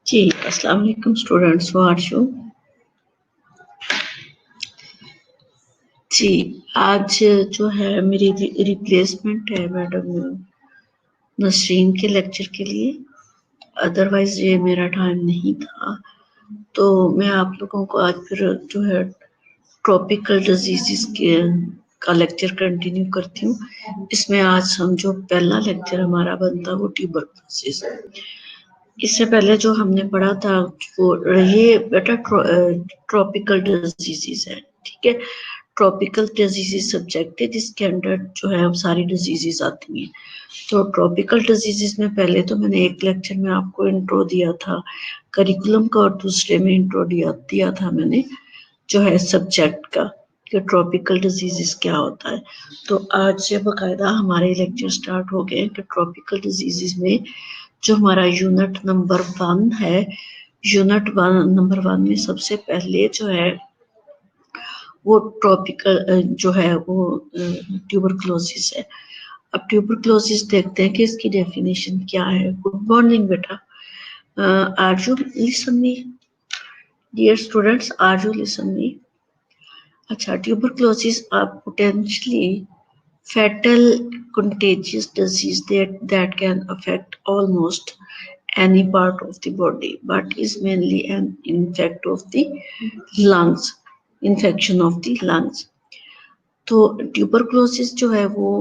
जी, अस्सलाम वालेकुम students, how are you? जी, आज जो है मेरी रिप्लेसमेंट है मैडम नसरीन के लेक्चर के लिए। अदरवाइज ये मेरा टाइम नहीं था, तो मैं आप लोगों को आज फिर जो है ट्रॉपिकल डिजीजेस के का लेक्चर कंटिन्यू करती हूँ। इसमें आज हम जो पहला लेक्चर हमारा बनता वो ट्यूबरकुलोसिस। इससे पहले जो हमने पढ़ा था वो ये बेटा ट्रॉपिकल डिजीजेस है, ठीक है। ट्रॉपिकल डिजीजेस सब्जेक्ट है जिसके अंडर जो है सारी डिजीजेस आती हैं। तो ट्रॉपिकल डिजीजेस में पहले तो मैंने एक लेक्चर में आपको इंट्रो दिया था करिकुलम का, और दूसरे में इंट्रो दिया था मैंने जो है सब्जेक्ट का कि ट्रॉपिकल डिजीजेस क्या होता है। तो आज से बाकायदा हमारे लेक्चर स्टार्ट हो गए कि ट्रॉपिकल डिजीजेस में जो हमारा यूनिट नंबर 1 है, यूनिट नंबर 1 में सबसे पहले जो है वो ट्रॉपिकल जो है वो ट्यूबरकुलोसिस है। अब ट्यूबरकुलोसिस देखते हैं कि इसकी डेफिनेशन क्या है। गुड मॉर्निंग बेटा, are you listen me dear students, are you listen me? अच्छा, tuberculosis are potentially fatal contagious disease that can affect almost any part of the body, but is mainly an infect of the lungs, infection of the lungs. तो tuberculosis जो है वो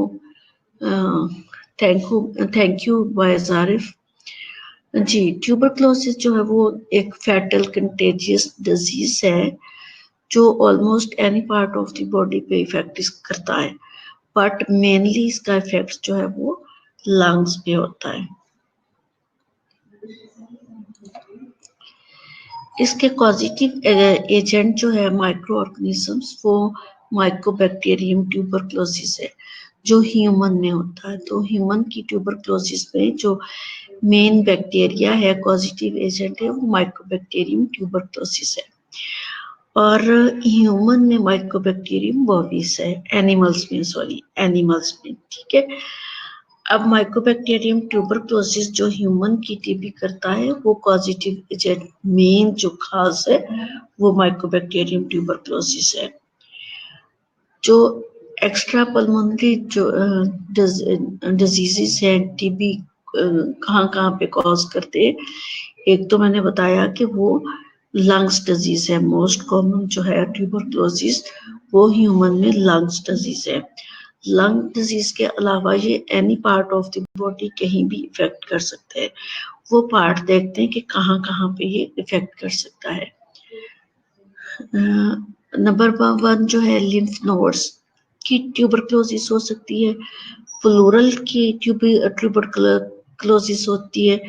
thank you वाइज Arif ji. Tuberculosis जो है वो एक fatal contagious disease है जो almost any part of the body पे इफेक्ट करता है, बट मेनली इसका इफेक्ट जो है वो लंग्स पे होता है। इसके पॉजिटिव एजेंट जो है माइक्रो ऑर्गेनिजम्स वो माइकोबैक्टीरियम ट्यूबरकुलोसिस है जो ह्यूमन में होता है। तो ह्यूमन की ट्यूबरकुलोसिस में जो मेन बैक्टीरिया है पॉजिटिव एजेंट है वो माइकोबैक्टीरियम ट्यूबरकुलोसिस है, और ह्यूमन में माइकोबैक्टीरियम बोविस है, एनिमल्स में, ठीक है। अब माइकोबैक्टीरियम ट्यूबरकुलोसिस जो ह्यूमन की टीबी करता है वो पॉजिटिव एजेंट मेन जो खास है वो माइकोबैक्टीरियम ट्यूबरकुलोसिस है। जो एक्स्ट्रा पल्मोनरी जो डिजीजेस है टीबी कहाँ पे कॉज करते हैं, एक तो मैंने बताया कि वो लंग्स डिजीज है। मोस्ट कॉमन जो है ट्यूबरकुलोसिस वो ह्यूमन में लंग्स डिजीज है। लंग डिजीज के अलावा ये any part of the body कहीं भी इफेक्ट कर सकते हैं। वो पार्ट देखते हैं कि कहाँ कहाँ पे ये इफेक्ट कर सकता है। नंबर 1 जो है लिम्फ नोड्स की ट्यूबरकुलोसिस हो सकती है, प्लूरल की ट्यूबरकुलोसिस होती है,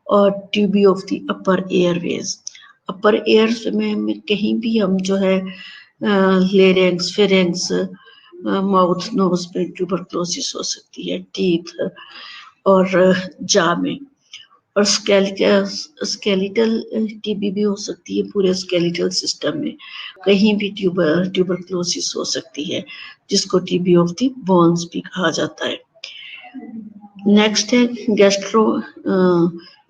और TB of the upper airways. Upper airs में कहीं भी हम जो है लेरेंक्स, फेरेंक्स, माउथ, नोज पे ट्यूबरकुलोसिस हो सकती है, टीथ और जा में। और स्केलेटल टीबी भी हो सकती है, पूरे स्केलेटल सिस्टम में कहीं भी ट्यूबरकुलोसिस हो सकती है जिसको टीबी ऑफ द बोन्स भी कहा जाता है। नेक्स्ट है gastro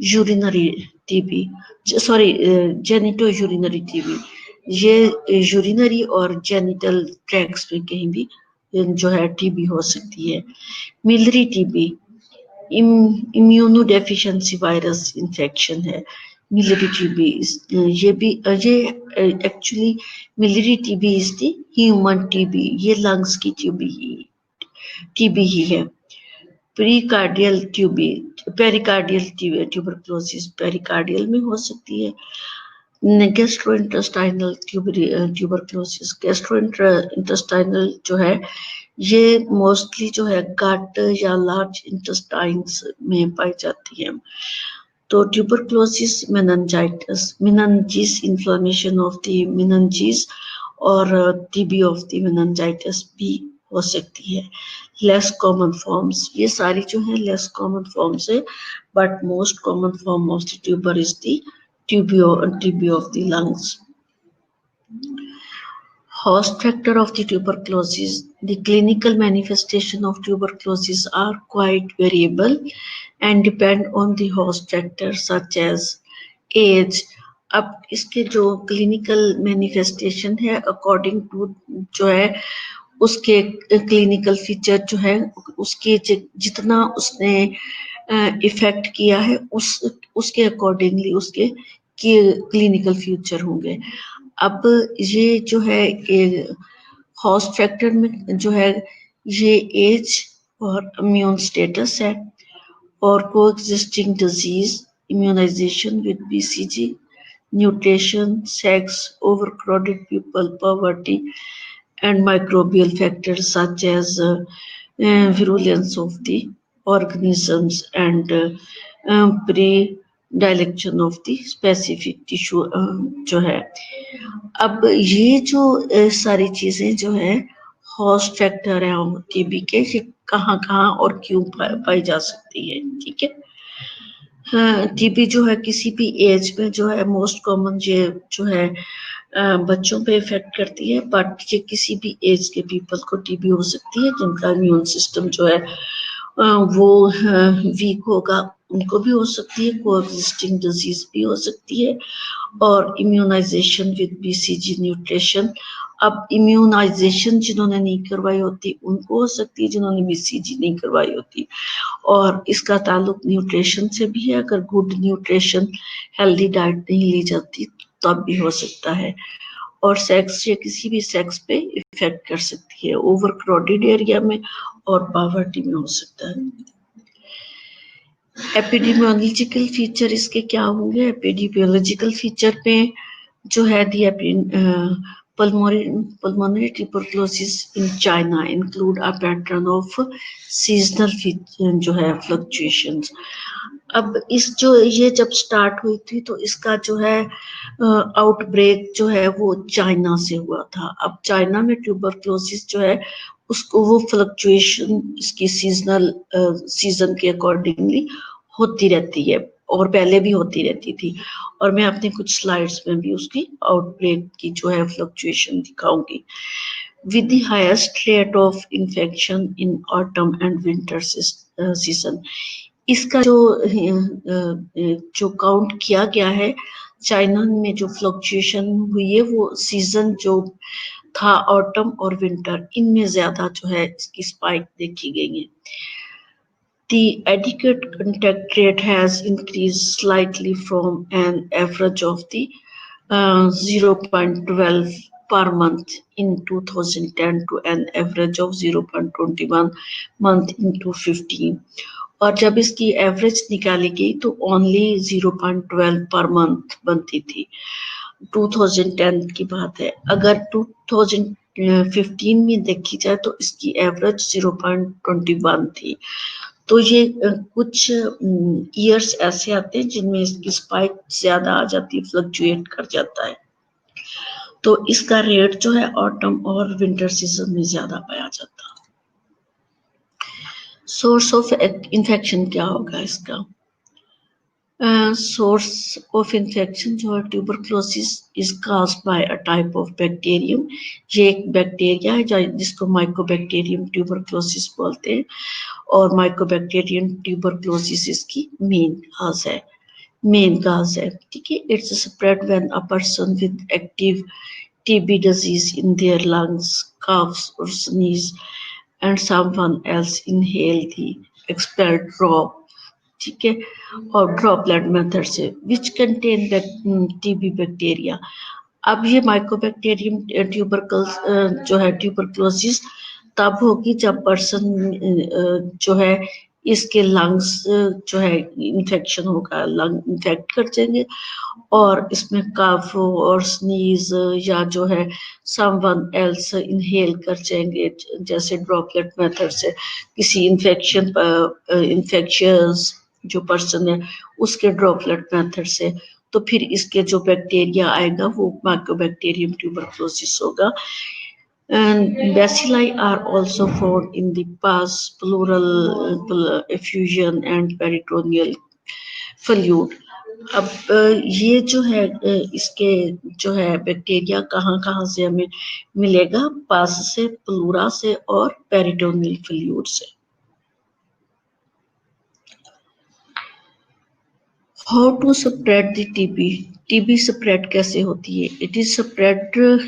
urinary TB, sorry genito urinary TB. ये यूरिनरी और जेनिटल ट्रैक्ट्स में कहीं भी जो है टीबी हो सकती है। Miliary TB immuno deficiency virus infection है। मिलरी टीबी ये actually miliary TB is the human TB, ये लंग्स की टीबी ही है। पेरिकार्डियल ट्यूबरकुलोसिस पेरिकार्डियल में हो सकती है। गैस्ट्रोइंटेस्टाइनल ट्यूबरकुलोसिस, गैस्ट्रोइंटेस्टाइनल जो है ये मोस्टली जो है गट या लार्ज इंटेस्टाइन्स में पाई जाती है। तो tuberculosis meningitis inflammation of the meninges और टीबी ऑफ द मेनिंजाइटिस भी हो सकती है। लेस कॉमन फॉर्म्स, ये सारी जो है लेस कॉमन फॉर्म्स है, but most common form of the tuber is the TB of the lungs. Host factor of the tuberculosis. The clinical manifestation of tuberculosis are quite variable and depend on the host factor such as age, अब इसके जो clinical manifestation है according to जो है उसके clinical feature जो है उसके जितना उसने इफेक्ट किया है उसके अकॉर्डिंगली उसके क्लिनिकल फ्यूचर होंगे। अब ये जो है हॉस्ट फैक्टर में जो है ये एज और इम्यून स्टेटस है और कोएग्जिस्टिंग disease, immunization with BCG, nutrition, sex, overcrowded people, poverty, and microbial factors such as virulence of the organisms and predilection of the specific tissue जो है। अब ये जो सारी चीजें जो है हॉस्ट फैक्टर है टीबी के, ये कहाँ कहाँ और क्यों पाई जा सकती है, ठीक है। हाँ, टीबी जो है किसी भी एज में जो है मोस्ट कॉमन ये जो है बच्चों पे इफेक्ट करती है, बट ये किसी भी एज के पीपल को टीबी हो सकती है जिनका इम्यून सिस्टम जो है वो वीक होगा, उनको भी हो सकती है, कोएग्जिस्टिंग डिजीज भी हो सकती है और इम्यूनाइजेशन विद बीसीजी न्यूट्रिशन। अब इम्यूनाइजेशन जिन्होंने नहीं करवाई होती उनको हो सकती है, जिन्होंने बीसीजी नहीं करवाई होती, और इसका ताल्लुक न्यूट्रिशन से भी है। अगर गुड न्यूट्रिशन हेल्दी डाइट नहीं ली जाती तब भी हो सकता है। और सेक्स या किसी भी सेक्स पे इफेक्ट कर सकती है, ओवर क्राउडेड एरिया में और पॉवर्टी में हो सकता है। एपिडेमियोलॉजिकल फीचर इसके क्या होंगे? एपिडेमियोलॉजिकल फीचर पे जो है दी pulmonary tuberculosis in China include a pattern of seasonal जो है fluctuations। अब इस जो ये जब स्टार्ट हुई थी तो इसका जो है आउटब्रेक जो है वो चाइना से हुआ था। अब चाइना में ट्यूबरक्लोसिस जो है उसको वो फ्लक्चुएशन इसकी सीजन के अकॉर्डिंगली होती रहती है और पहले भी होती रहती थी, और मैं अपने कुछ स्लाइड्स में भी उसकी आउटब्रेक की जो है फ्लक्चुएशन दिखाऊंगी। with the highest rate of infection in autumn and winter season। इसका जो काउंट किया गया है चाइना में जो फ्लक्चुएशन हुई है वो सीजन जो था ऑटम और विंटर, इनमें ज्यादा जो है इसकी स्पाइक देखी गई है। The adequate contact rate has increased slightly from an average of the 0.12 per month in 2010 to an average of 0.21 month in 2015। और जब इसकी एवरेज निकाली गई तो ओनली 0.12 पर मंथ बनती थी। 2010 की बात है। अगर 2015 में देखी जाए तो इसकी एवरेज 0.21 थी। तो ये कुछ ईयर्स ऐसे आते हैं जिनमें इसकी स्पाइक ज्यादा आ जाती है, फ्लक्चुएट कर जाता है। तो इसका रेट जो है ऑटम और विंटर सीजन में ज्यादा पाया जाता है। सोर्स ऑफ इन्फेक्शन क्या होगा इसका? सोर्स ऑफ इन्फेक्शन जो है tuberculosis is caused by a type of bacterium. ये एक बैक्टीरिया है जिसको माइकोबैक्टीरियम ट्यूबरक्लोसिस बोलते हैं, और माइकोबैक्टीरियम ट्यूबरक्लोसिस इसकी मेन काज है, ठीक है। It's spread when a person with active TB disease in their lungs coughs or sneeze and someone else inhale the expelled drop, ठीक है, और ड्रॉपलेट मेथड से विच कंटेन टीबी बैक्टीरिया। अब ये माइकोबैक्टीरियम ट्यूबरकल्स जो है ट्यूबरक्लोसिस तब होगी जब पर्सन जो है इसके लंग्स जो है इन्फेक्शन होगा, लंग इन्फेक्ट कर जाएंगे और इसमें कफ और स्नीज या जो है समवन एल्स इनहेल कर जाएंगे, जैसे ड्रॉपलेट मेथड से किसी इन्फेक्शियस जो पर्सन है उसके ड्रॉपलेट मेथड से, तो फिर इसके जो बैक्टीरिया आएगा वो माइकोबैक्टीरियम ट्यूबरक्लोसिस होगा। And bacilli are also found in the pus, pleural effusion and peritoneal fluid। अब ये जो है इसके जो है बैक्टीरिया कहाँ कहाँ से हमें मिलेगा? पस से, प्लूरा से और पेरिटोनियल फ्लूइड से। How to spread the TB. TB spread कैसे होती है? It is spread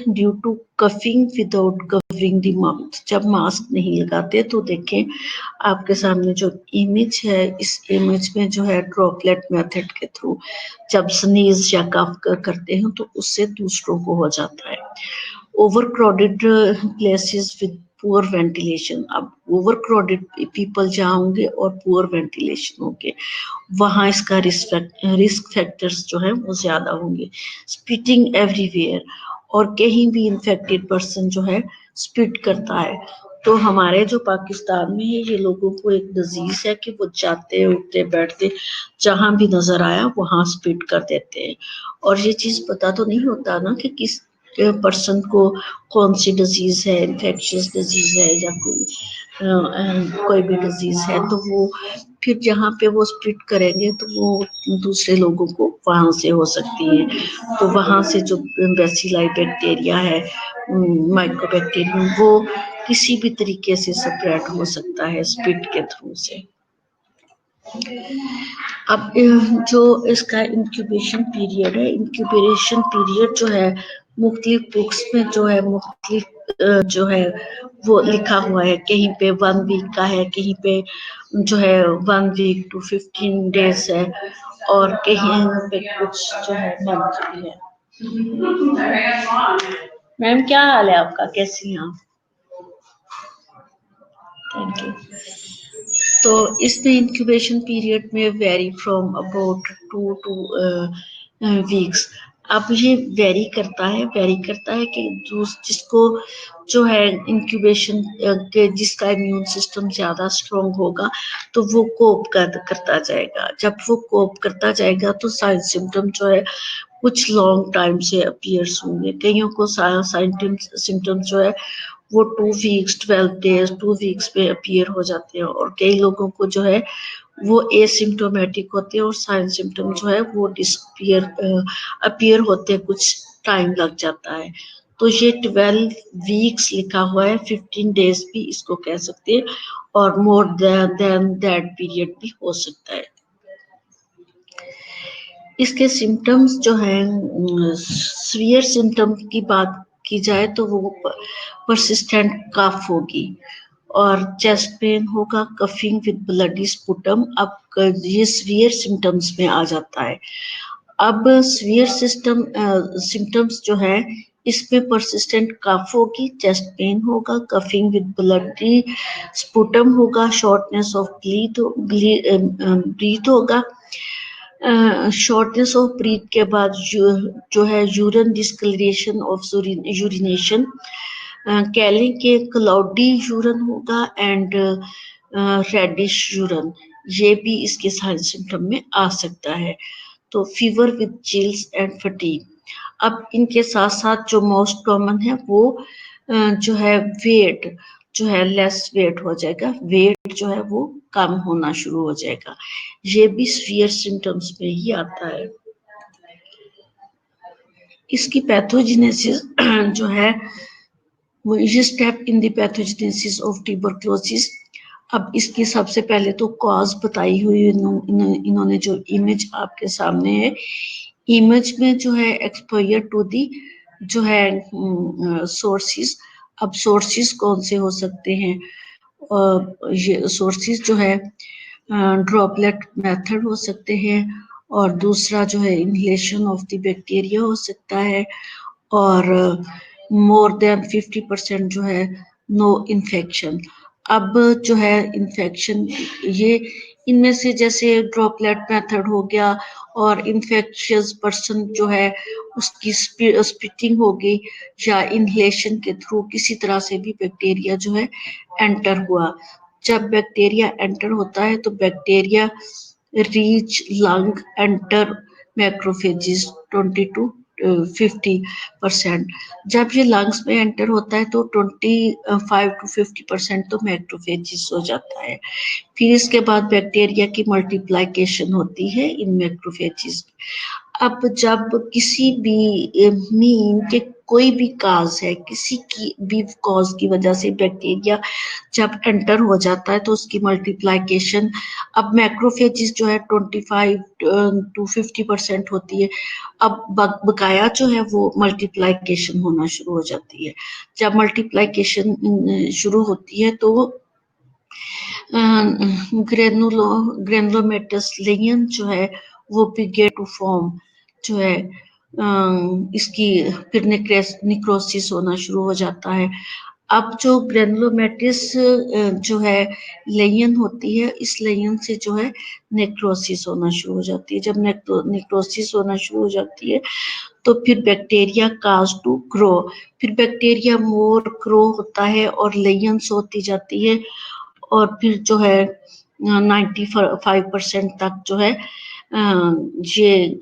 due to coughing without covering the mouth. जब मास्क नहीं लगाते तो देखें आपके सामने जो इमेज है, इस इमेज में जो है ड्रॉपलेट मेथड के थ्रू जब स्नीज या कफ करते हैं तो उससे दूसरों को हो जाता है। Over crowded places with poor ventilation. अब ओवर क्राउडेड पीपल जहाँ होंगे और पुअर वेंटिलेशन होंगे वहाँ इसका रिस्क फैक्टर्स जो है वो ज्यादा होंगे। स्पिटिंग एवरीवेयर, और कहीं भी इन्फेक्टेड पर्सन जो है स्पिट करता है। तो हमारे जो पाकिस्तान में है ये लोगों को एक डिजीज है कि वो जाते उठते बैठते जहां भी नजर आया वहां स्पिट कर देते हैं। और ये चीज पता तो नहीं होता ना कि किस पर्सन को कौन सी डिजीज है, इन्फेक्शियस डिजीज है या कोई भी डिजीज है। तो वो फिर जहाँ पे वो स्प्लिट करेंगे तो वो दूसरे लोगों को वहां से हो सकती है। तो वहां से जो बेसिलाई बैक्टीरिया है, माइक्रोबैक्टीरियम, वो किसी भी तरीके से स्प्रेड हो सकता है स्प्लिट के थ्रू से। अब जो इसका इंक्यूबेशन पीरियड है, इंक्यूबेशन पीरियड जो है मुख्तलिफ बुक्स में जो है मुख्तलिफ जो है वो लिखा हुआ है। कहीं पे 1 वीक का है, कहीं पे जो है 1 वीक to 15 days है, और कहीं पे कुछ जो है मंथ भी है। मैम क्या हाल है आपका, कैसी हैं आप? Thank you. तो इसमें इंक्यूबेशन पीरियड में very from about 2 to weeks. अब ये वेरी करता है कि जिसको जो है इंक्यूबेशन के जिसका इम्यून सिस्टम ज्यादा स्ट्रोंग होगा तो वो करता जाएगा। जब वो कोप करता जाएगा तो साइन सिम्टम जो है कुछ लॉन्ग टाइम से अपीयर्स होंगे। कईयों को सिम्टम्स जो है वो 2 वीक्स 12 डेज 2 वीक्स में अपीयर हो जाते हैं, और कई लोगों को जो है वो एसिम्टोमेटिक होते हैं और साइन सिम्टम जो है वो डिसअपीयर अपीयर होते हैं, कुछ टाइम लग जाता है। तो ये 12 वीक्स लिखा हुआ है, 15 डेज भी इसको कह सकते हैं, और मोर देन दैट पीरियड भी हो सकता है। इसके सिम्टम्स जो हैं, सीवियर सिम्टम की बात की जाए तो वो परसिस्टेंट कफ होगी और चेस्ट पेन होगा, कफिंग विद ब्लडी स्पुटम। अब ये सीवियर सिम्टम्स में आ जाता है। अब सीवियर सिम्टम्स जो है इसमें परसिस्टेंट कफ होगी, चेस्ट पेन होगा, कफिंग विद ब्लडी स्पुटम होगा, शॉर्टनेस ऑफ ब्रीथ होगा। शॉर्टनेस ऑफ ब्रीथ के बाद जो है यूरिन डिस्कलरेशन ऑफ यूरिनेशन, कैलिंग के क्लाउडी यूरिन होगा एंड रेडिश यूरिन, ये भी इसके साइन सिम्टम में आ सकता है। तो fever with chills and fatigue. अब इनके साथ साथ जो मोस्ट कॉमन है वो जो है वेट जो है लेस वेट हो जाएगा, वेट जो है वो कम होना शुरू हो जाएगा। ये भी सीवियर सिम्टम्स में ही आता है। इसकी पैथोजेनेसिस जो है वो ये step in the pathogenesis of tuberculosis. अब इसकी सबसे पहले तो कॉज बताई हुई इन्होंने जो इमेज आपके सामने है, इमेज में जो है एक्सपोजर टू दी जो है सोर्सेस। अब सोर्सेस कौन से हो सकते हैं? ये सोर्सेस जो है ड्रॉपलेट मेथड हो सकते हैं, और दूसरा जो है इनहेलेशन ऑफ द बैक्टीरिया हो सकता है, और मोर देन 50% जो है नो इन्फेक्शन। अब जो है इन्फेक्शन ये इनमें से जैसे ड्रॉपलेट मेथड हो गया, और इन्फेक्शियस पर्सन जो है उसकी स्पिटिंग होगी, या इनहेलेशन के थ्रू किसी तरह से भी बैक्टीरिया जो है एंटर हुआ। जब बैक्टीरिया एंटर होता है तो bacteria reach lung enter macrophages 20 to 50%। जब ये लंग्स में एंटर होता है तो 25 to 50% तो मैक्रोफेजिस हो जाता है। फिर इसके बाद बैक्टीरिया की मल्टीप्लिकेशन होती है इन मैक्रोफेजिस। अब जब किसी भी मीन के कोई भी काज है, किसी की भी कॉज की वजह से बैक्टीरिया जब एंटर हो जाता है तो उसकी मल्टीप्लिकेशन, अब मैक्रोफेजिस जो है 25 to 50% होती है। अब बकाया जो है वो मल्टीप्लिकेशन होना शुरू हो जाती है। जब मल्टीप्लिकेशन शुरू होती है तो ग्रेनुलोमेटस लेयन जो है वो बिगेट टू फॉर्म जो है, इसकी फिर निक्रोसिस होना शुरू हो जाता है। अब जो ग्रेनुलोमेटिस जो है लेयन होती है, इस लेयन से जो है नेक्रोसिस होना शुरू हो जाती है। जब नेक्रोसिस होना शुरू हो जाती है तो फिर बैक्टीरिया काज टू ग्रो, फिर बैक्टीरिया मोर ग्रो होता है और लेयन्स होती जाती है, और फिर जो है 95% तक जो है ये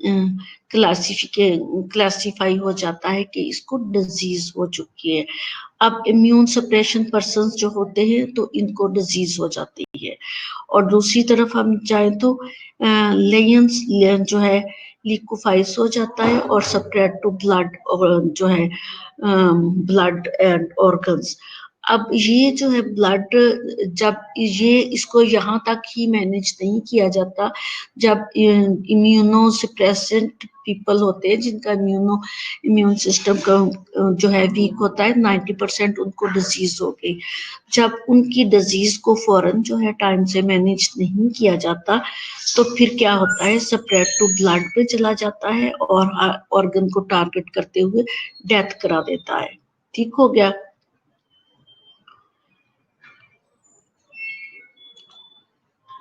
क्लासिफाई हो जाता है कि इसको डिजीज हो चुकी है। अब इम्यून सप्रेशन पर्सन जो होते हैं तो इनको डिजीज हो जाती है। और दूसरी तरफ हम चाहें तो लेयंस जो है लिक्विफाइज हो जाता है और स्प्रेड टू ब्लड, जो है ब्लड एंड ऑर्गन्स। अब ये जो है ब्लड, जब ये इसको यहाँ तक ही मैनेज नहीं किया जाता, जब इम्यूनो सप्रेसेंट पीपल होते हैं जिनका इम्यून सिस्टम का जो है वीक होता है, 90% उनको डिजीज हो गई। जब उनकी डिजीज को फौरन जो है टाइम से मैनेज नहीं किया जाता तो फिर क्या होता है, स्प्रेड टू ब्लड पे चला जाता है और ऑर्गन को टारगेट करते हुए डेथ करा देता है। ठीक हो गया।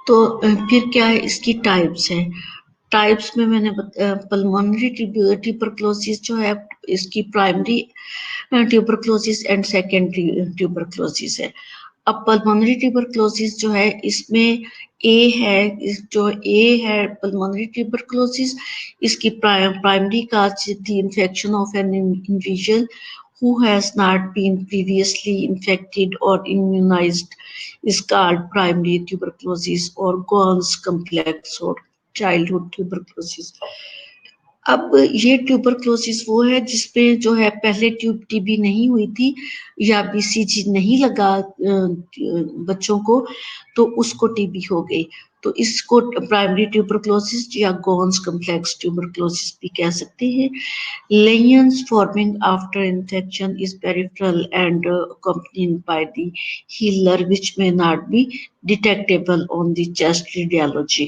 तो फिर क्या है, इसकी टाइप्स है। टाइप्स में मैंने पल्मोनरी ट्यूबरक्लोसिस जो है इसकी primary tuberculosis and secondary tuberculosis है। अब पल्मोनरी ट्यूबरक्लोसिस जो है इसमें जो ए है पल्मोनरी ट्यूबरक्लोसिस, इसकी primary cause the infection of an individual who has not been previously infected or immunized is called primary tuberculosis or Gons complex or childhood tuberculosis. अब ये ट्यूबरक्लोसिस वो है जिसपे जो है पहले टीबी नहीं हुई थी या बीसीजी नहीं लगा बच्चों को, तो उसको टीबी हो गई, तो इसको प्राइमरी ट्यूबरक्लोसिस या गोन्स कॉम्प्लेक्स ट्यूबरक्लोसिस भी कह सकते हैं। Lesions forming after infection is peripheral and accompanied by the healer, which may not be detectable on the chest radiology.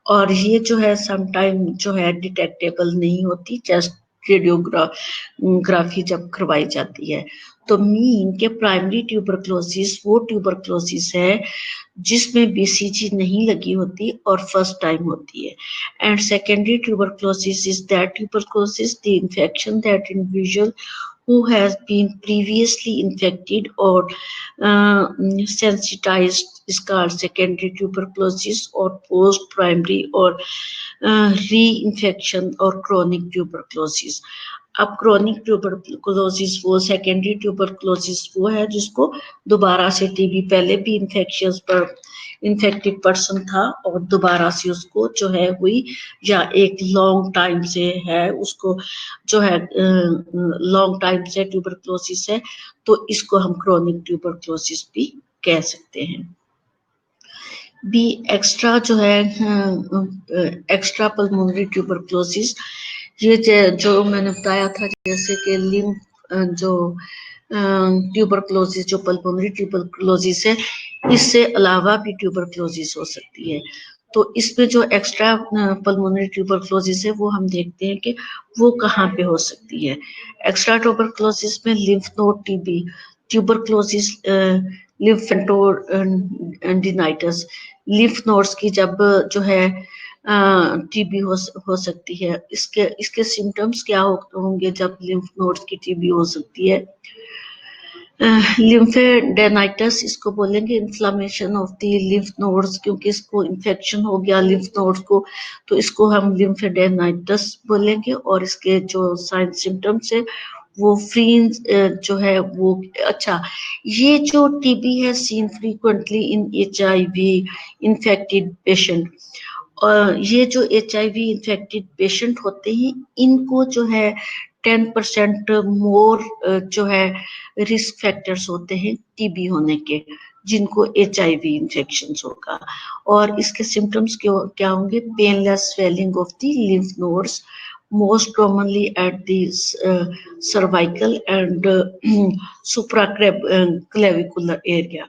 और ये जो है समटाइम जो है डिटेक्टेबल नहीं होती चेस्ट रेडियोग्राफी जब करवाई जाती है। तो मीन के प्राइमरी ट्यूबरक्लोसिस वो ट्यूबरक्लोसिस है जिसमें बीसीजी नहीं लगी होती और फर्स्ट टाइम होती है। And secondary tuberculosis is that tuberculosis the infection that individual who has been previously infected or sensitized is called secondary tuberculosis or post-primary or reinfection or chronic tuberculosis. अब chronic tuberculosis वो secondary tuberculosis वो है जिसको दोबारा से TB, पहले भी infected person था और दोबारा से उसको जो है हुई, या एक लॉन्ग टाइम से है उसको जो है लॉन्ग टाइम से ट्यूबरक्लोसिस है, तो इसको हम क्रोनिक ट्यूबरक्लोसिस भी कह सकते हैं। बी एक्स्ट्रा जो है एक्स्ट्रा पल्मोनरी ट्यूबरक्लोसिस, ये जो मैंने बताया था जैसे कि लिम्फ जो ट्यूबरक्लोसिस जो पल्मोनरी ट्यूबरक्लोसिस है, इससे अलावा भी ट्यूबरक्लोसिस हो सकती है। तो इसमें जो एक्स्ट्रा पल्मोनरी ट्यूबरक्लोसिस है वो हम देखते हैं कि वो कहाँ पे हो सकती है। एक्स्ट्रा ट्यूबरक्लोसिस में lymph node TB, tuberculosis lymphadenitis, lymph nodes की जब जो है टीबी हो सकती है। इसके सिम्टम्स क्या होंगे जब लिम्फ नोड्स की टीबी हो सकती है। लिम्फेडेनाइटिस इसको बोलेंगे, inflammation of the lymph nodes, क्योंकि इसको इन्फेक्शन हो गया लिम्फ नोड्स को, तो इसको हम लिम्फेडेनाइटिस बोलेंगे। और इसके जो साइन सिम्टम्स है वो फ्रीन जो है वो अच्छा, ये जो टीबी है seen frequently in HIV infected patient, ये जो HIV इन्फेक्टेड पेशेंट होते हैं, इनको जो है 10% मोर जो है रिस्क फैक्टर्स होते हैं टीबी होने के, जिनको HIV इन्फेक्शन होगा। और इसके सिम्टम्स क्या होंगे? Painless swelling of the lymph nodes, most commonly at the cervical and supraclavicular area।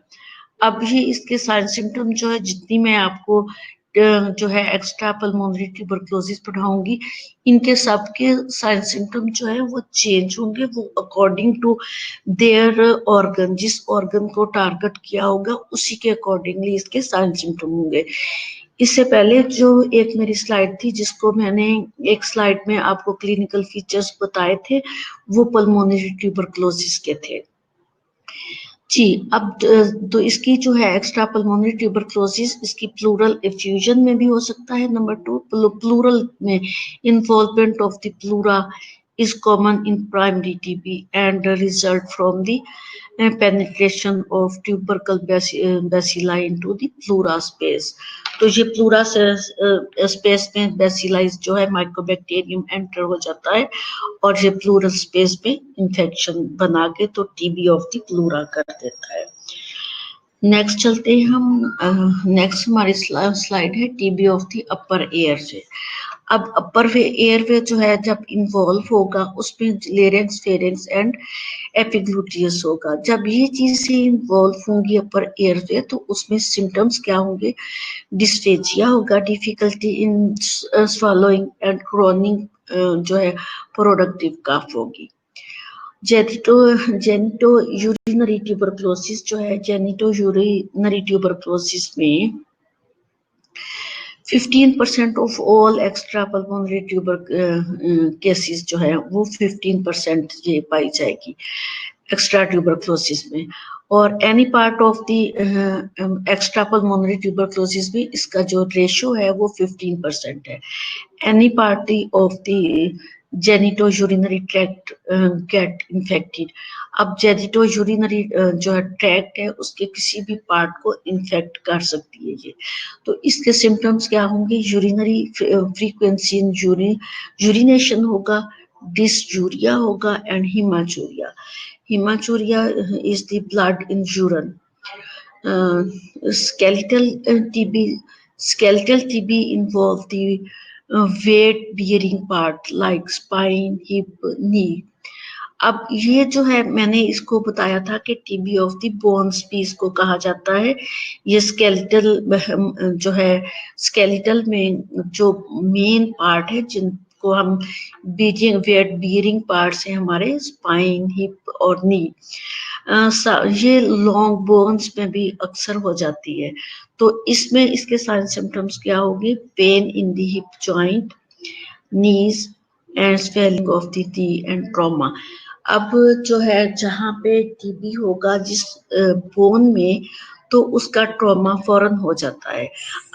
अब ये इसके साइन सिम्टम जो है, जितनी मैं आपको जो है एक्स्ट्रा पल्मोनरी ट्यूबरक्लोसिस पढ़ाऊंगी, इनके सबके साइन सिम्टम जो है वो चेंज होंगे, वो अकॉर्डिंग टू देयर ऑर्गन, जिस ऑर्गन को टारगेट किया होगा उसी के अकॉर्डिंगली इसके साइन सिम्टम होंगे। इससे पहले जो एक मेरी स्लाइड थी, जिसको मैंने एक स्लाइड में आपको क्लिनिकल फीचर्स बताए थे, वो पल्मोनरी ट्यूबरक्लोसिस के थे जी। अब तो इसकी जो है एक्स्ट्रा पल्मोनरी ट्यूबरक्लोसिस, इसकी प्लूरल एफ्यूजन में भी हो सकता है। नंबर 2, प्लूरल में involvement of the pleura is common in primary TB and result from the penetration of tubercle bacilli into the pleura space। तो ये प्लूरा स्पेस में बेसिलाइज जो है माइकोबैक्टीरियम एंटर हो जाता है और ये प्लूरल स्पेस में इंफेक्शन बना के तो टीबी ऑफ द प्लूरा कर देता है। नेक्स्ट चलते हैं हम, नेक्स्ट हमारी स्लाइड है TB of the upper air से। अब अपर एयरवे जो है जब इन्वॉल्व होगा, उसमें लेरेंक्स, फेरेंक्स एंड एपिग्लूटियस होगा। जब ये चीजें इन्वॉल्व होंगी अपर एयरवे, तो उसमें सिम्टम्स क्या होंगे? डिस्फेजिया होगा, difficulty in swallowing and chronic जो है प्रोडक्टिव कफ होगी। जेनिटो यूरिनरी ट्यूबरक्लोसिस जो है, जेनिटो यूरिनरी ट्यूबरक्लोसिस में 15% of all extra pulmonary tuber cases जो है वो 15% ये पाई जाएगी एक्स्ट्रा ट्यूबरक्लोसिस में। और any part of the extra pulmonary tuberculosis में इसका जो रेशियो है वो 15% है। Any part of the genito urinary tract get infected. अब जेनिटो यूरिनरी जो है ट्रैक्ट है, उसके किसी भी पार्ट को इन्फेक्ट कर सकती है ये। तो इसके सिम्टम्स क्या होंगे? यूरिनरी फ्रीक्वेंसी इन यूरिनेशन होगा, डिसयूरिया होगा and हिमाचूरिया। हिमाचूरिया is the blood in urine। Skeletal TB involve the weight bearing part like spine, hip, knee। अब ये जो है मैंने इसको बताया था कि टीबी ऑफ द बोन्स भी इसको कहा जाता है। ये स्केलेटल जो है, स्केलेटल में जो मेन पार्ट है, जिनको हम वेट बियरिंग पार्ट्स हैं हमारे, स्पाइन, हिप और नी। ये लॉन्ग बोन्स में भी अक्सर हो जाती है। तो इसमें इसके साइन सिम्टम्स क्या होंगे? Pain in the hip joint, knees and swelling of the knee and trauma. अब जो है जहाँ पे टीबी होगा जिस बोन में, तो उसका ट्रॉमा फौरन हो जाता है।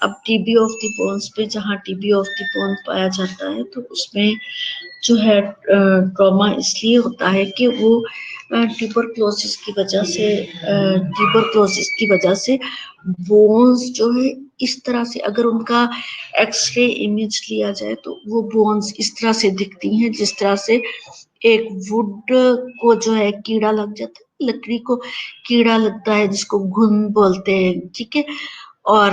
अब टीबी ऑफ द बोन्स पे, जहाँ टीबी ऑफ द बोन पाया जाता है, तो उसमें जो है ट्रॉमा इसलिए होता है कि वो ट्यूबरक्लोसिस की वजह से बोन्स जो है इस तरह से, अगर उनका एक्सरे इमेज लिया जाए तो वो बोन्स इस तरह से दिखती हैं जिस तरह से एक वुड को जो है कीड़ा लग जाता है, लकड़ी को कीड़ा लगता है जिसको घुन बोलते हैं, ठीक है, और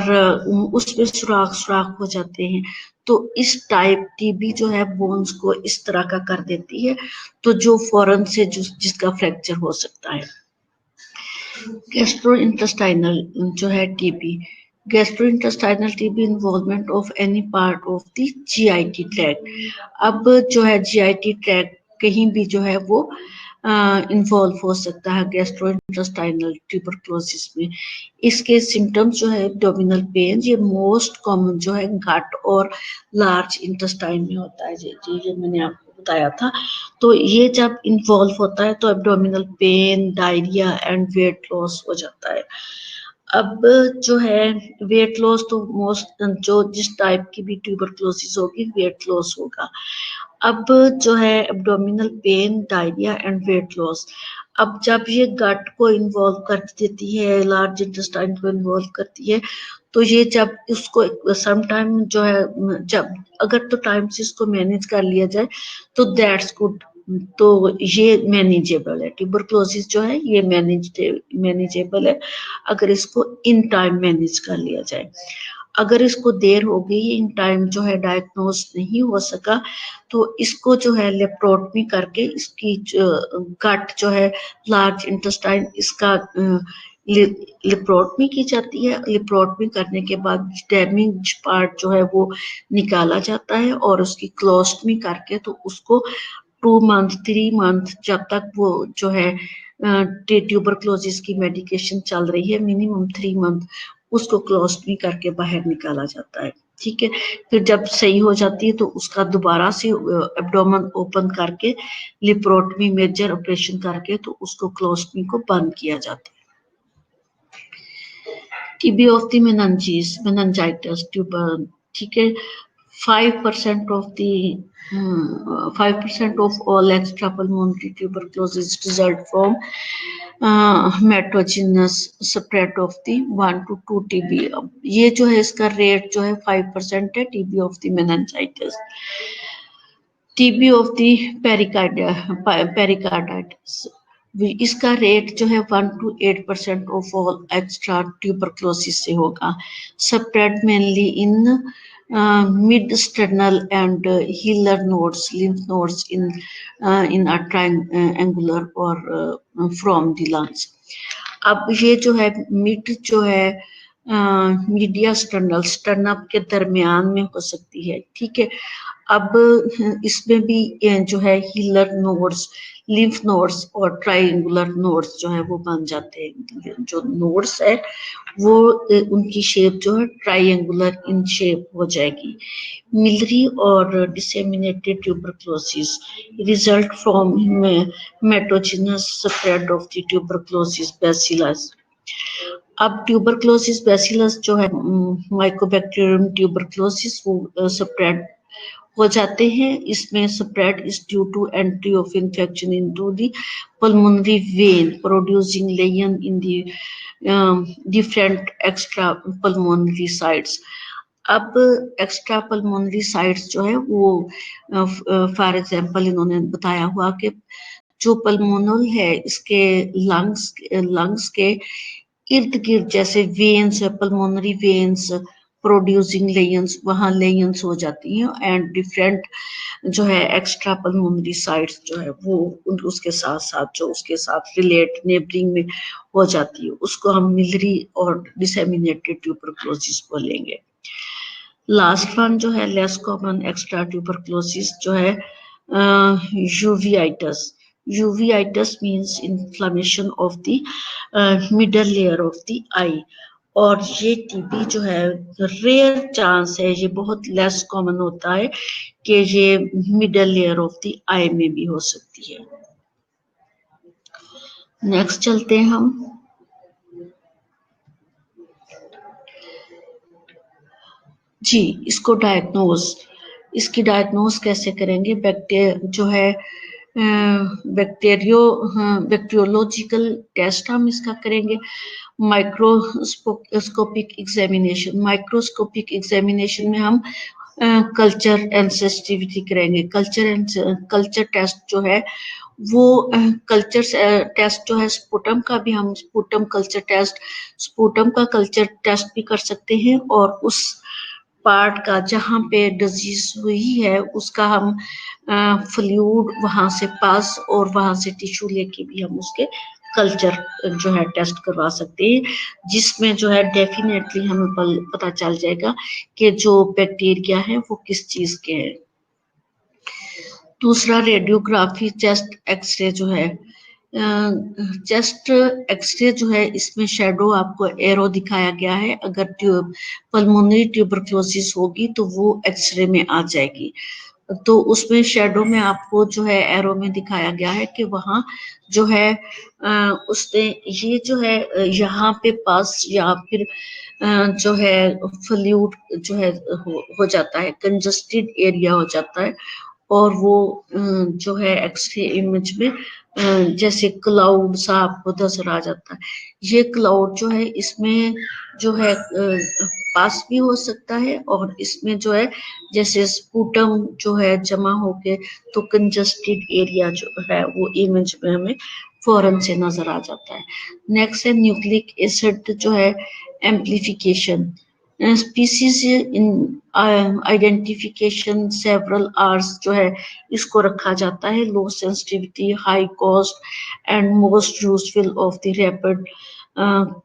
उसमें सुराख हो जाते हैं। तो इस टाइप टीबी जो है बोन्स को इस तरह का कर देती है, तो जो फौरन से जिसका फ्रैक्चर हो सकता है। गैस्ट्रोइंटेस्टाइनल जो है TB, gastrointestinal TB involvement of any part of the GIT tract. अब जो है जीआईटी ट्रैक्ट कहीं भी जो है वो इन्वॉल्व हो सकता है गैस्ट्रोइंटेस्टाइनल ट्यूबरक्लोसिस में। इसके सिम्टम्स जो है एब्डोमिनल पेन, ये मोस्ट कॉमन जो है गट और लार्ज इंटेस्टाइन में होता है, ये मैंने आपको बताया था। तो ये जब इन्वॉल्व होता है तो abdominal pain, diarrhoea and weight loss हो जाता है। अब जो है वेट लॉस, तो मोस्ट जो जिस टाइप की भी ट्यूबरक्लोसिस होगी वेट लॉस होगा। अब जो है abdominal pain, diarrhoea and weight loss. अब जब ये गट को इन्वॉल्व कर देती है, लार्ज इंटेस्टाइन को इन्वॉल्व करती है, तो ये जब उसको सम टाइम जो है, जब अगर तो टाइम से इसको मैनेज कर लिया जाए तो दैट्स गुड, तो ये मैनेजेबल है। ट्यूबरक्लोसिस जो है ये मैनेजेबल है अगर इसको इन टाइम मैनेज कर लिया जाए। अगर इसको देर हो गई, इन टाइम जो है डायग्नोज नहीं हो सका, तो इसको जो है लेप्रोटमी करके इसकी गट जो है लार्ज इंटेस्टाइन, इसका लिप्रोटमी की जाती है। लिप्रोटमी करने के बाद डैमेज पार्ट जो है वो निकाला जाता है और उसकी क्लोस्टमी करके तो उसको 2 मंथ 3 मंथ जब तक वो जो है ट्यूबरक्लोसिस की मेडिकेशन चल रही है, मिनिमम 3 मंथ उसको क्लोस्टमी करके बाहर निकाला जाता है। ठीक है, फिर जब सही हो जाती है तो उसका दोबारा से एब्डोमेन ओपन करके लिप्रोटमी मेजर ऑपरेशन करके तो उसको क्लोस्टमी को बंद किया जाता है। TB of the meningitis tuber, ठीक है। 5% of the 5% of all extrapulmonary tuberculosis result from heterogeneous spread of the 1 to 2 TB। ये जो है इसका रेट जो है 5% है TB of the meningitis। TB of the pericarditis, इसका रेट जो है 1 to 8% of all extra tuberculosis से होगा। Spread mainly in mid sternal end healer nodes, lymph nodes in a triangular और फ्रॉम द लंग्स। अब ये जो है मिड जो है मीडिया स्टर्नम के दरमियान में हो सकती है। ठीक है, अब इसमें भी जो है हीलर नोड्स, लिम्फ नोड्स और ट्रायंगुलर नोड्स जो है वो बन जाते हैं। जो नोड्स है वो उनकी शेप जो है ट्रायंगुलर इन शेप हो जाएगी। मिलरी और disseminated tuberculosis result from heterogeneous spread of the tuberculosis bacillus. अब ट्यूबरक्लोसिस बैसिलस जो है माइकोबैक्टीरियम ट्यूबरक्लोसिस वो स्प्रेड हो जाते हैं। इसमें spread is due to entry of infection into the pulmonary vein producing lesion in the different extra pulmonary sites. अब extra pulmonary sites जो है वो फॉर एग्जांपल इन्होंने बताया हुआ कि जो पल्मोनल है इसके लंग्स के इर्द गिर्द जैसे वेन्स है, पल्मोनरी वेन्स प्रोड्यूसिंग लेयंस, वहां लेयंस हो जाती हैं एंड डिफरेंट जो है एक्स्ट्रा पल्मोनरी साइट्स जो है वो उसके साथ साथ जो उसके साथ रिलेट नेबरिंग में हो जाती है, उसको हम मिलरी और डिसेमिनेटेड ट्यूबरक्लोसिस बोलेंगे। लास्ट वन जो है लेस कॉमन एक्स्ट्रा ट्यूबरक्लोसिस जो है uveitis. Uveitis means inflammation of the middle layer of the eye. और ये टीबी जो है रेयर चांस है, ये बहुत लेस कॉमन होता है कि ये मिडल लेयर ऑफ द आई में भी हो सकती है। नेक्स्ट चलते हैं हम। जी, इसको इसकी डायग्नोज कैसे करेंगे? जो है बैक्टीरियोलॉजिकल टेस्ट हम इसका करेंगे। माइक्रोस्कोपिक एग्जामिनेशन में हम कल्चर एंड सेंसिटिविटी करेंगे। कल्चर टेस्ट जो है वो कल्चर टेस्ट जो है स्पुटम का भी हम स्पुटम का कल्चर टेस्ट भी कर सकते हैं और उस पार्ट का जहाँ पे डिजीज हुई है उसका हम फ्लूइड वहां से पास और वहां से टिश्यू लेके भी हम उसके कल्चर जो है टेस्ट करवा सकते हैं, जिसमें जो है डेफिनेटली हमें पता चल जाएगा कि जो बैक्टीरिया है वो किस चीज के हैं। दूसरा रेडियोग्राफी चेस्ट एक्सरे जो है, चेस्ट एक्सरे जो है इसमें शेडो आपको एरो दिखाया गया है। अगर पल्मोनरी ट्यूबरक्लोसिस होगी तो वो एक्सरे में आ जाएगी, तो उसमें शेडो में आपको जो है एरो में दिखाया गया है कि वहाँ जो है उसने ये जो है यहाँ पे पास या फिर जो है फ्लूइड जो है हो जाता है, कंजस्टेड एरिया हो जाता है और वो जो है एक्सरे इमेज में जैसे क्लाउड सा आपको नजर आ जाता है। ये क्लाउड जो है इसमें जो है पास भी हो सकता है, और इसमें जो है जैसे स्पूटम जो है जमा होके, तो कंजस्टेड एरिया जो है वो इमेज में हमें फौरन से नजर आ जाता है। नेक्स्ट है न्यूक्लिक एसिड जो है amplification. Species in identification several hours जो है इसको रखा जाता है। Low sensitivity, high cost and most useful of the rapid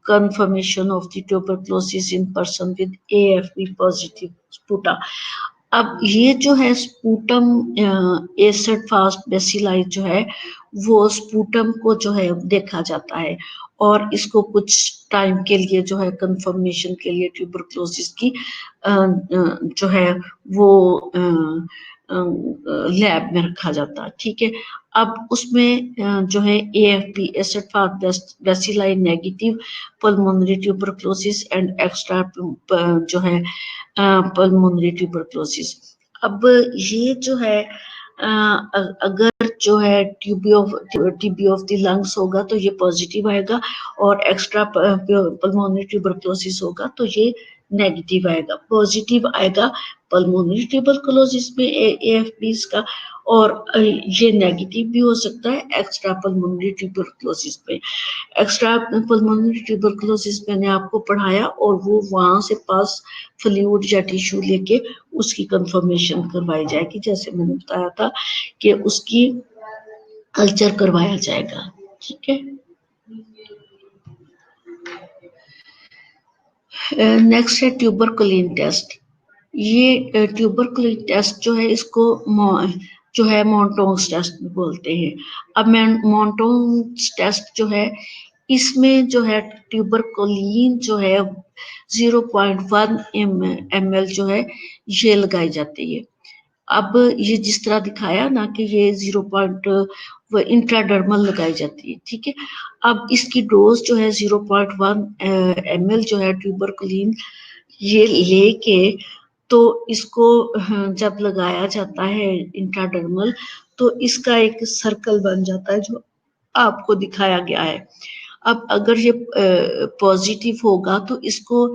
confirmation of the tuberculosis in person with AFP positive sputa। अब ये जो है स्पूटम एसिड फास्ट बेसिलाई जो है वो स्पूटम को जो है देखा जाता है, और इसको कुछ टाइम के लिए जो है कंफर्मेशन के लिए ट्यूबरक्लोसिस की जो है वो लैब में रखा जाता है। ठीक है, अब उसमें जो है AFP acid fast bacilli negative pulmonary tuberculosis and extra जो है पल्मोनरी ट्यूबरक्लोसिस। अब ये जो है अगर जो है टीबी ऑफ द लंग्स होगा तो ये पॉजिटिव आएगा, और एक्स्ट्रा पल्मोनरी ट्यूबरक्लोसिस होगा तो ये नेगेटिव आएगा। पॉजिटिव आएगा पल्मोनरी ट्यूबरक्लोसिस में AFBs का, और ये नेगेटिव भी हो सकता है एक्स्ट्रा पल्मोनरी ट्यूबरक्लोसिस में। एक्स्ट्रा पल्मोनरी ट्यूबरक्लोसिस मैंने आपको पढ़ाया, और वो वहां से पास फ्लूइड या टिश्यू लेके उसकी कंफर्मेशन करवाई जाएगी, जैसे मैंने बताया था कि उसकी कल्चर करवाया जाएगा। ठीक है, नेक्स्ट है ट्यूबरकुलिन टेस्ट। ये ट्यूबरकुलिन टेस्ट जो है इसको जो है मोंटोन्स टेस्ट बोलते हैं। अब मोंटोन्स टेस्ट जो है इसमें जो है ट्यूबरकुलिन जो है 0.1 ml जो है ये लगाई जाती है। अब ये जिस तरह दिखाया ना कि ये 0. इंट्राडर्मल लगाई जाती है। ठीक है, अब इसकी डोज जो है 0.1 ml जो है ट्यूबरकुलिन ये लेके, तो इसको जब लगाया जाता है इंट्राडर्मल, तो इसका एक सर्कल बन जाता है जो आपको दिखाया गया है। अब अगर ये पॉजिटिव होगा तो इसको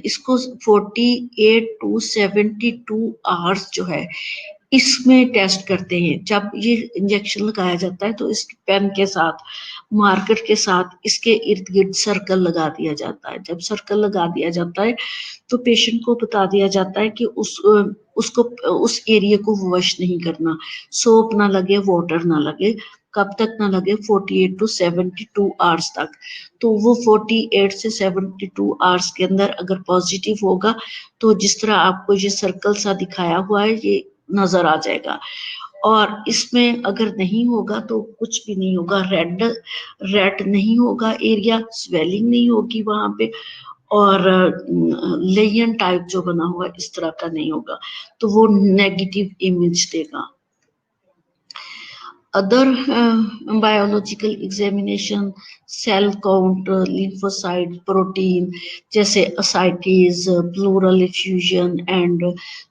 48 to 72 आवर्स जो है इसमें टेस्ट करते हैं। जब ये इंजेक्शन लगाया जाता है तो इस पेन के साथ, मार्कर के साथ इसके इर्द गिर्द सर्कल लगा दिया जाता है। जब सर्कल लगा दिया जाता है तो पेशेंट को बता दिया जाता है कि उसको उस एरिया को वॉश नहीं करना, सोप ना लगे, वाटर ना लगे। कब तक ना लगे? 48 to 72 आवर्स तक। तो वो 48 से 72 आवर्स के अंदर अगर पॉजिटिव होगा तो जिस तरह आपको ये सर्कल सा दिखाया हुआ है ये नजर आ जाएगा, और इसमें अगर नहीं होगा तो कुछ भी नहीं होगा। रेड नहीं होगा एरिया, स्वेलिंग नहीं होगी वहां पे, और लेयन टाइप जो बना हुआ है इस तरह का नहीं होगा, तो वो नेगेटिव इमेज देगा। Other biological examination, cell count, lymphocyte, protein जैसे असाइटिस, प्लूरल इफ्यूजन एंड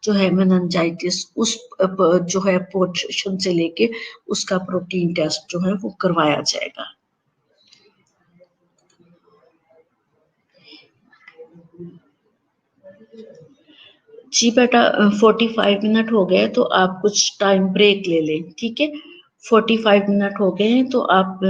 जो है मेनिंजाइटिस, उस जो है पोर्शन से लेके उसका प्रोटीन टेस्ट जो है वो करवाया जाएगा। जी बेटा 45 मिनट हो गए तो आप कुछ टाइम ब्रेक ले लें। ठीक है, 45 मिनट हो गए हैं तो आप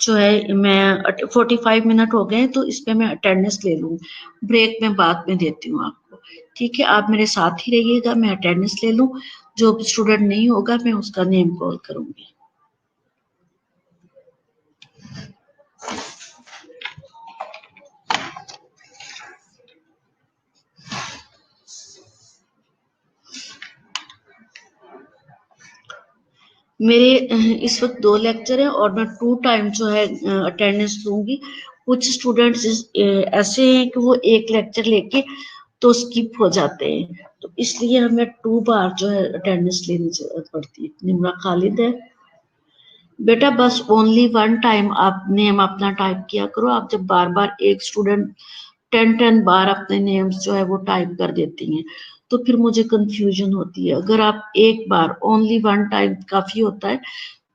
जो है मैं 45 मिनट हो गए तो इस पे मैं अटेंडेंस ले लूँ, ब्रेक में बाद में देती हूँ आपको। ठीक है, आप मेरे साथ ही रहिएगा, मैं अटेंडेंस ले लूँ। जो स्टूडेंट नहीं होगा मैं उसका नेम कॉल करूंगी। मेरे इस वक्त 2 लेक्चर हैं और मैं 2 टाइम जो है अटेंडेंस लूंगी। कुछ स्टूडेंट्स ऐसे हैं कि वो एक लेक्चर लेके तो स्किप हो जाते हैं, तो इसलिए हमें 2 बार जो है अटेंडेंस लेनी पड़ती है। निम्रा खालिद है बेटा, बस ओनली 1 टाइम आप नेम अपना टाइप किया करो। आप जब बार बार एक स्टूडेंट 10 बार अपने नेम्स जो है वो टाइप कर देती हैं तो फिर मुझे कंफ्यूजन होती है। अगर आप एक बार ओनली वन टाइम काफी होता है,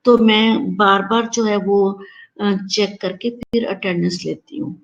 तो मैं बार बार जो है वो चेक करके फिर अटेंडेंस लेती हूँ।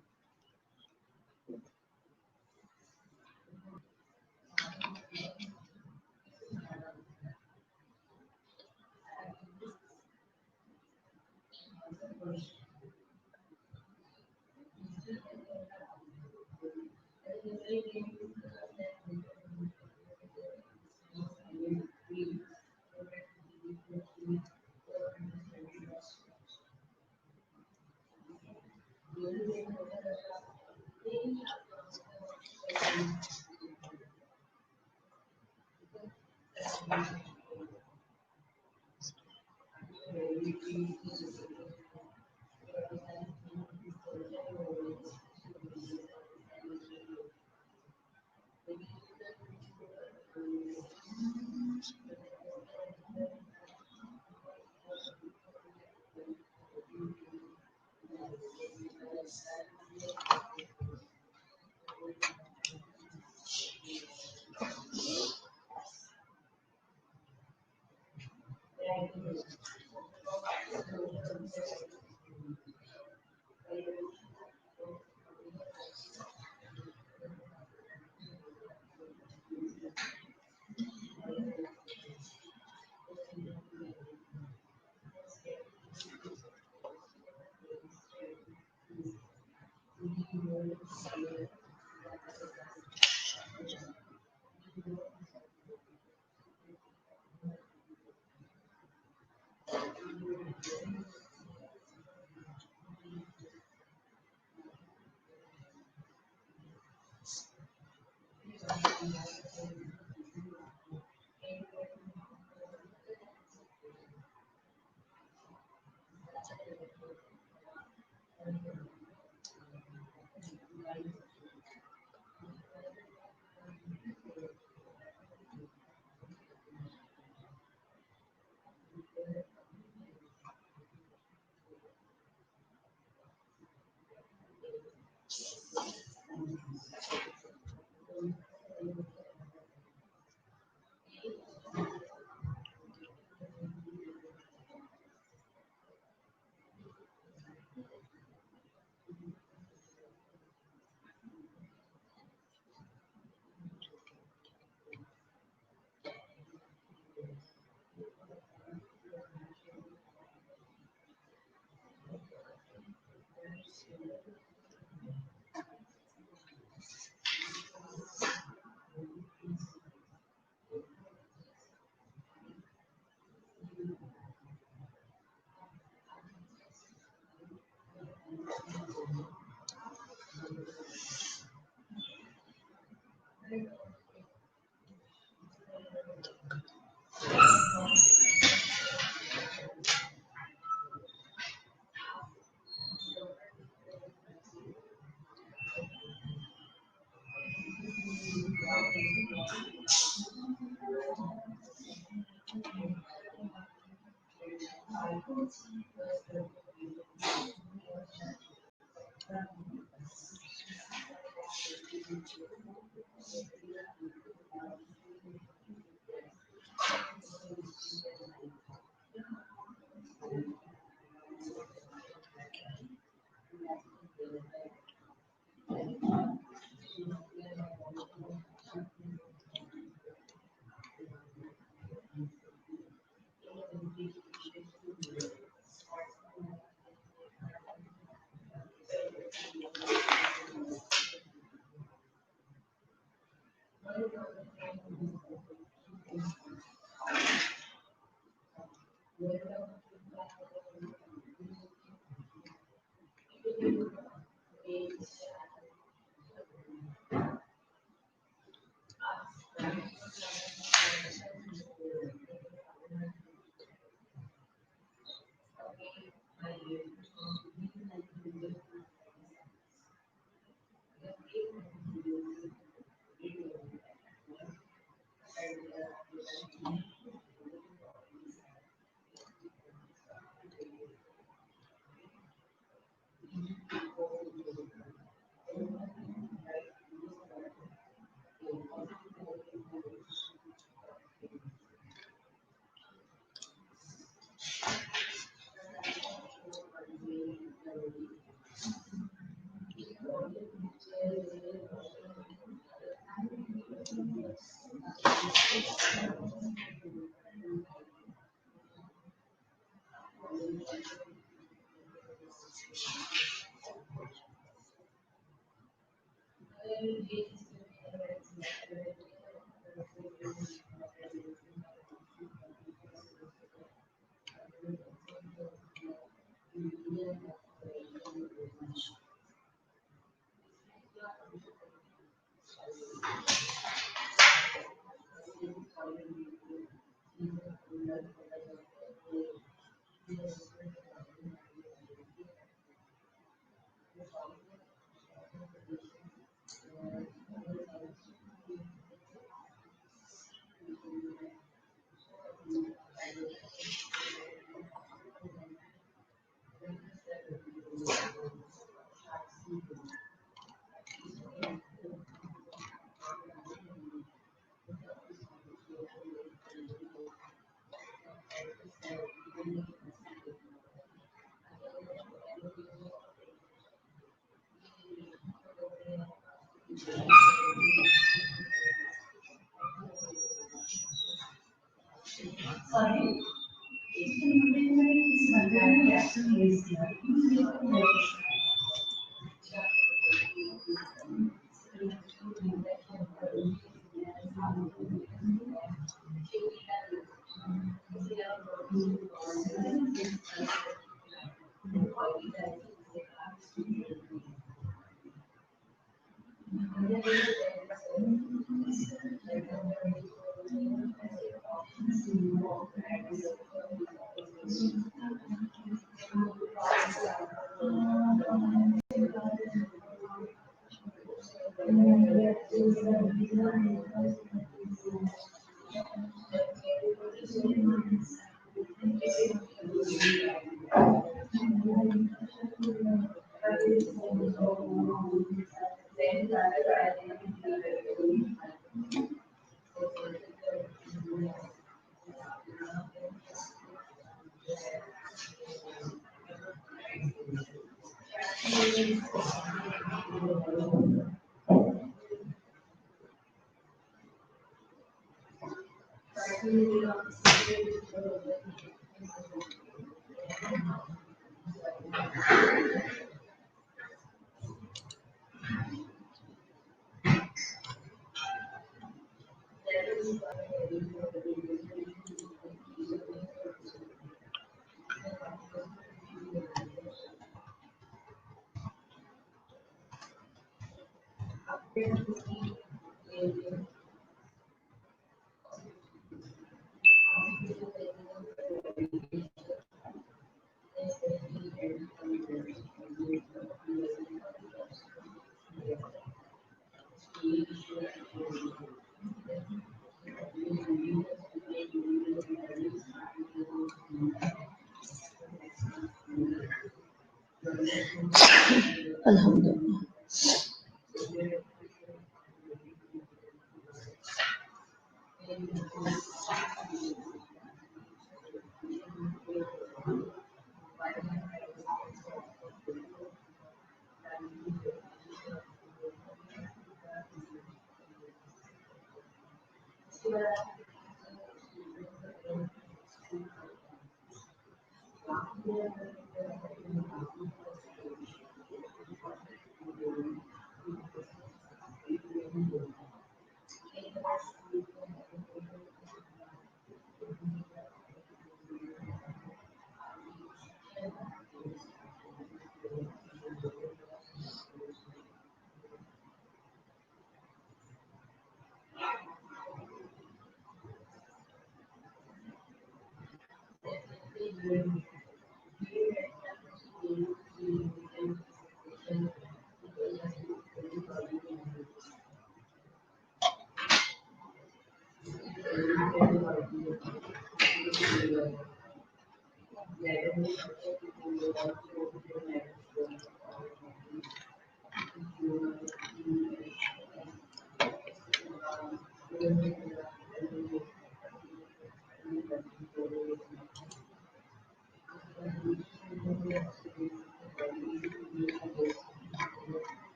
Alhamdulillah.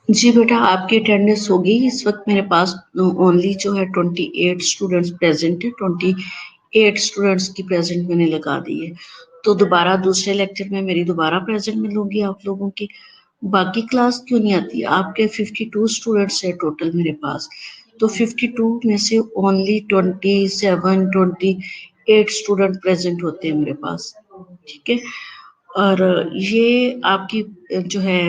जी बेटा, आपकी अटेंडेंस होगी। इस वक्त मेरे पास ओनली जो है 28 स्टूडेंट्स प्रेजेंट है। 28 स्टूडेंट्स की प्रेजेंट मैंने लगा दी है। तो दोबारा दूसरे लेक्चर में मेरी दोबारा प्रेजेंट मिलूंगी आप लोगों की। बाकी क्लास क्यों नहीं आती? आपके 52 स्टूडेंट्स है टोटल मेरे पास। तो 52 में से ओनली 27 28 स्टूडेंट प्रेजेंट होते हैं मेरे पास, ठीक है। और ये आपकी जो है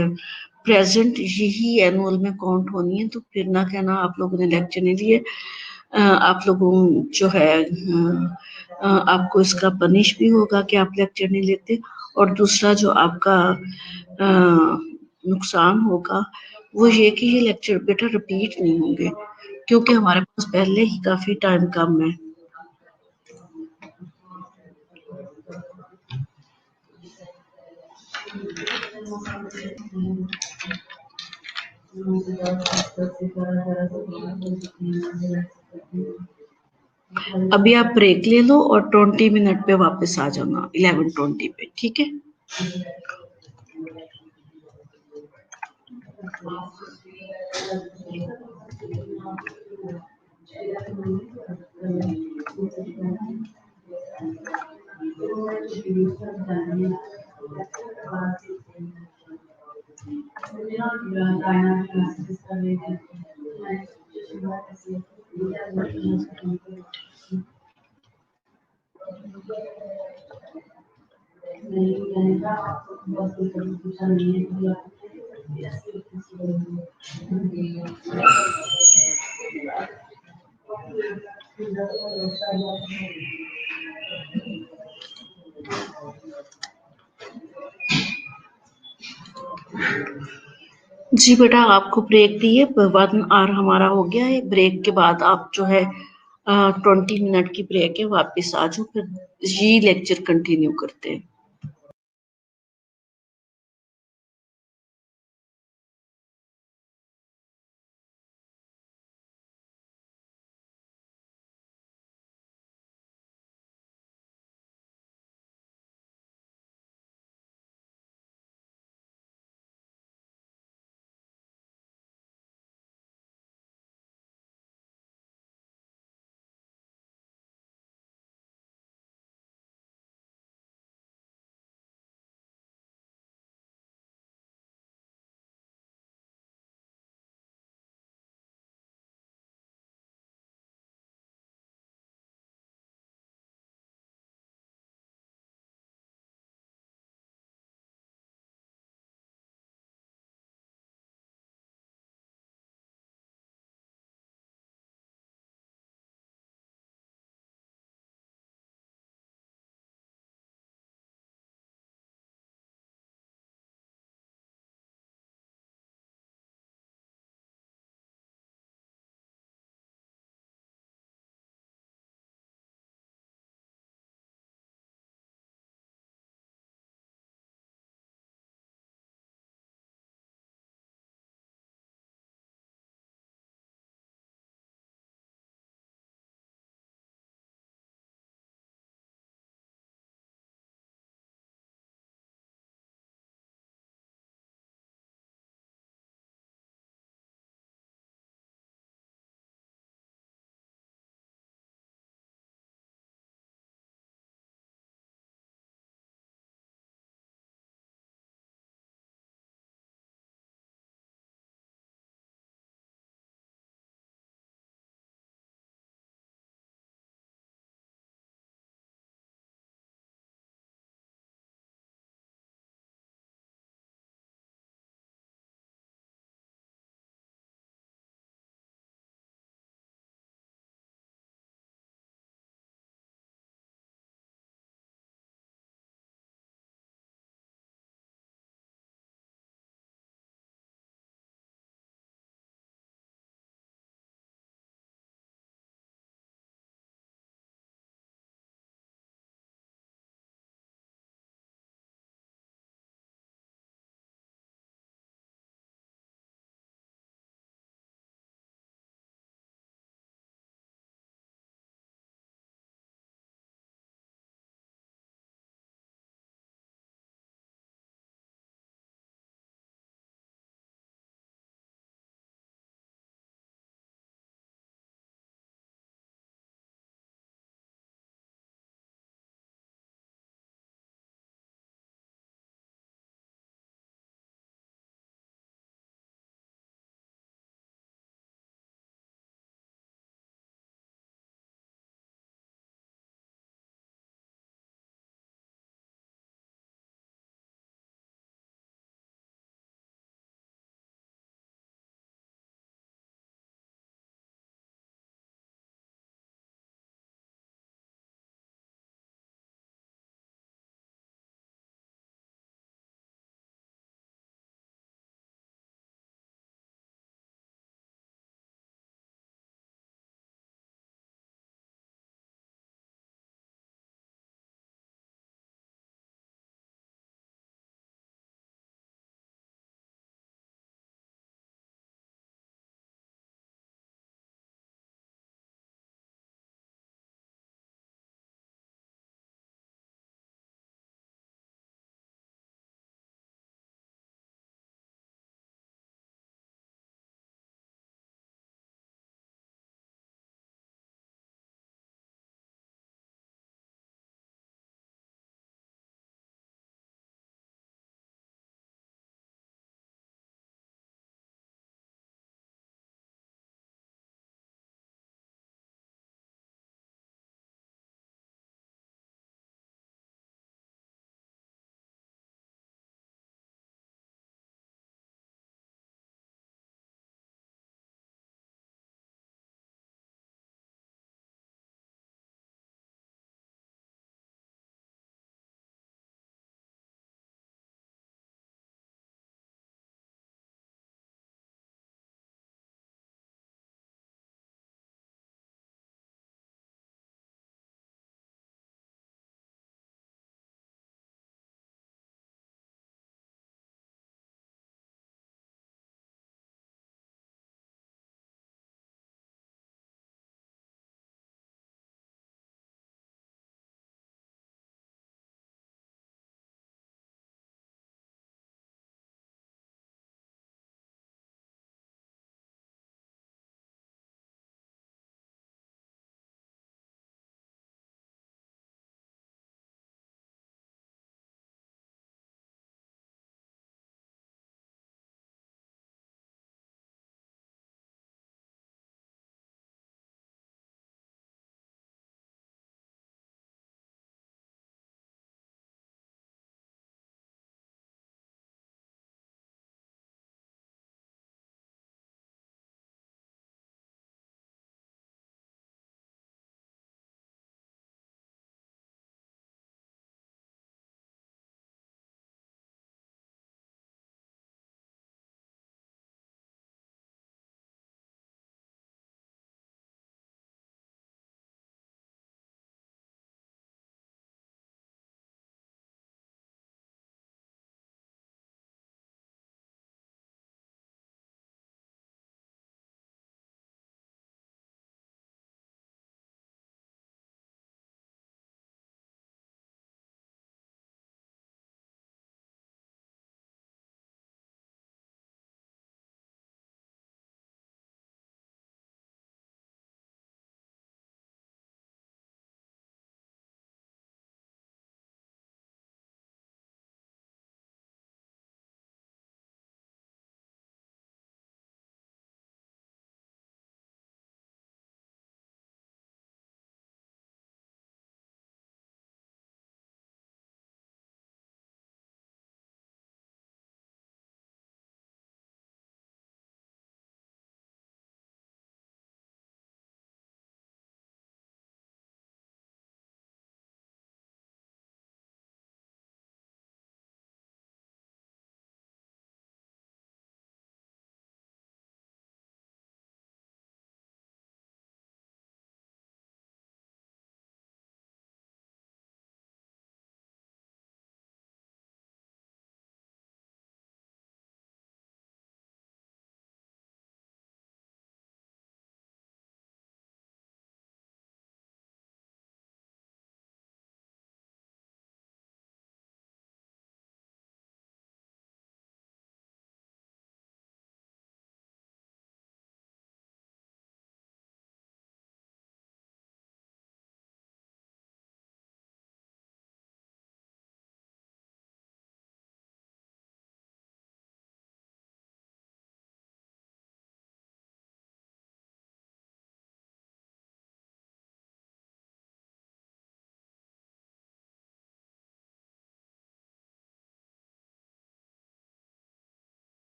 प्रेजेंट यही एनुअल में काउंट होनी है। तो फिर ना कहना आप लोगों ने लेक्चर नहीं लिए। आप लोगों जो है आपको इसका पनिश भी होगा कि आप लेक्चर नहीं लेते। और दूसरा जो आपका नुकसान होगा वो ये कि ये लेक्चर बेटा रिपीट नहीं होंगे, क्योंकि हमारे पास पहले ही काफी टाइम कम है। अभी आप ब्रेक ले लो और 20 मिनट पे वापस आ जाना, 11:20 पे, ठीक है। जी बेटा, आपको ब्रेक दिए 1 आवर हमारा हो गया है। ब्रेक के बाद आप जो है 20 मिनट की ब्रेक है, वापस आ जाओ, फिर ये लेक्चर कंटिन्यू करते हैं।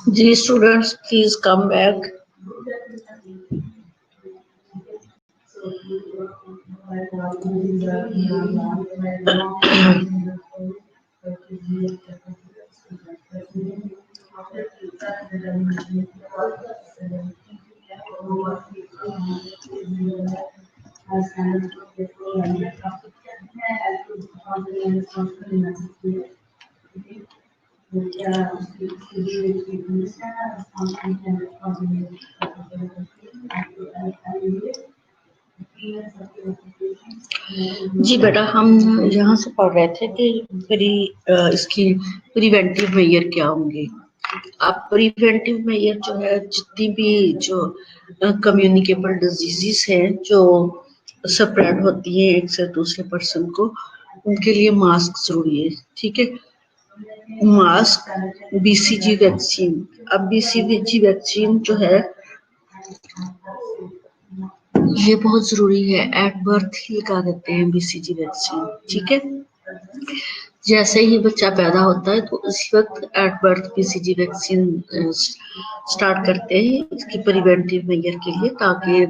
जी स्टूडेंट्स प्लीज कम बैक। जी बेटा, हम यहाँ से पढ़ रहे थे कि इसकी प्रिवेंटिव मेजर क्या होंगे। अब प्रिवेंटिव मेजर जो है, जितनी भी जो कम्युनिकेबल डिजीजेस हैं जो स्प्रेड होती है एक से दूसरे पर्सन को, उनके लिए मास्क जरूरी है। ठीक है, मास्क, बीसीजी वैक्सीन। अब बीसीजी वैक्सीन जो है ये बहुत जरूरी है, एट बर्थ ही लगा देते हैं बीसीजी वैक्सीन। ठीक है, जैसे ही बच्चा पैदा होता है तो उसी वक्त at birth BCG vaccine start करते हैं इसकी प्रिवेंटिव मेजर के लिए, ताकि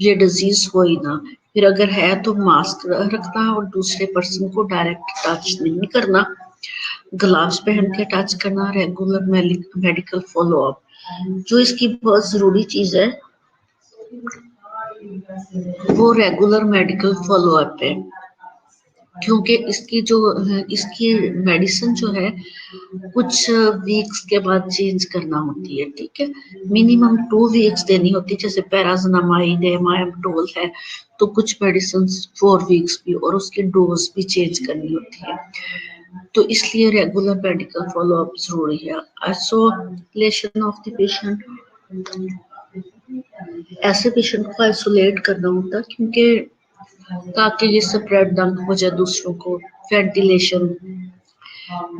ये डिजीज हो ही ना। फिर अगर है तो मास्क रखना और दूसरे पर्सन को डायरेक्ट टच नहीं करना, ग्लव्स पहन के टच करना, रेगुलर मेडिकल फॉलो अप। जो इसकी बहुत जरूरी चीज है वो रेगुलर मेडिकल फॉलो अप है, क्योंकि इसकी मेडिसिन जो है कुछ वीक्स के बाद चेंज करना होती है। ठीक है, मिनिमम 2 वीक्स देनी होती है। जैसे पैराजोनामाइड है, मायमटोल है, तो कुछ मेडिसिन 4 वीक्स भी, और उसकी डोज भी चेंज करनी होती है। तो इसलिए रेगुलर मेडिकल फॉलो अप जरूरी है। आइसोलेशन ऑफ द पेशेंट, ऐसे पेशेंट को आइसोलेट करना होता है क्योंकि ताकि ये स्प्रेड ना हो जाए दूसरों को। वेंटिलेशन,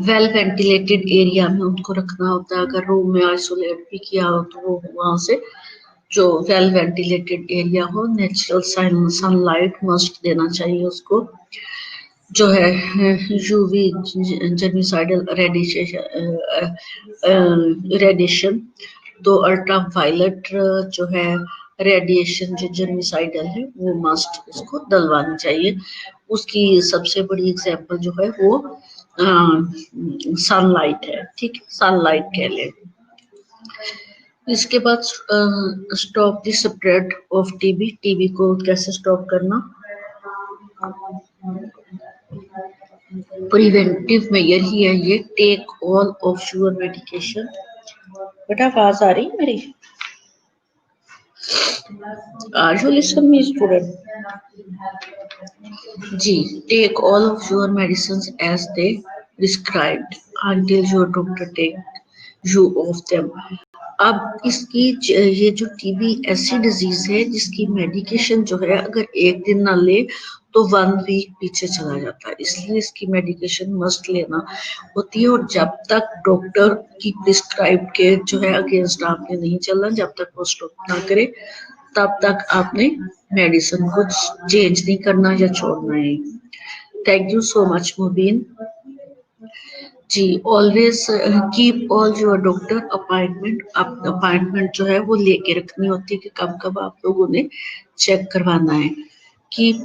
वेल वेंटिलेटेड एरिया में उनको रखना होता है। अगर रूम में आइसोलेट भी किया हो तो वो वहां से जो वेल वेंटिलेटेड एरिया हो, नेचुरल सनलाइट मस्ट देना चाहिए उसको। जो है यूवी जर्मिसाइडल रेडिएशन, तो अल्ट्रा वायलेट जो है रेडिएशन जो जर्मिसाइडल है वो मस्ट उसको डलवानी चाहिए। उसकी सबसे बड़ी एग्जांपल जो है वो सनलाइट है। ठीक है, सनलाइट कह ले। इसके बाद stop the spread of TB. TB को कैसे स्टॉप करना, प्रिवेंटिव मेजर ही है ये। Take all of your medication. बेटा आवाज आ रही है मेरी? Are you listen me student? जी, take all of your medicine as they prescribed until your doctor take you off them। अब इसकी ये जो टीबी ऐसी डिजीज है जिसकी मेडिकेशन जो है अगर एक दिन ना ले तो 1 वीक पीछे चला जाता है, इसलिए इसकी मेडिकेशन मस्ट लेना होती है। और जब तक डॉक्टर की प्रिस्क्राइब के जो है अगेंस्ट आपने नहीं चलना, जब तक वो स्टॉप ना करे तब तक आपने मेडिसिन को चेंज नहीं करना या छोड़ना है। Thank you so much Mubeen ji. Always keep all your doctor appointment. Appointment जो है वो लेके रखनी होती है कि कब कब आप लोगों ने चेक करवाना है। कीप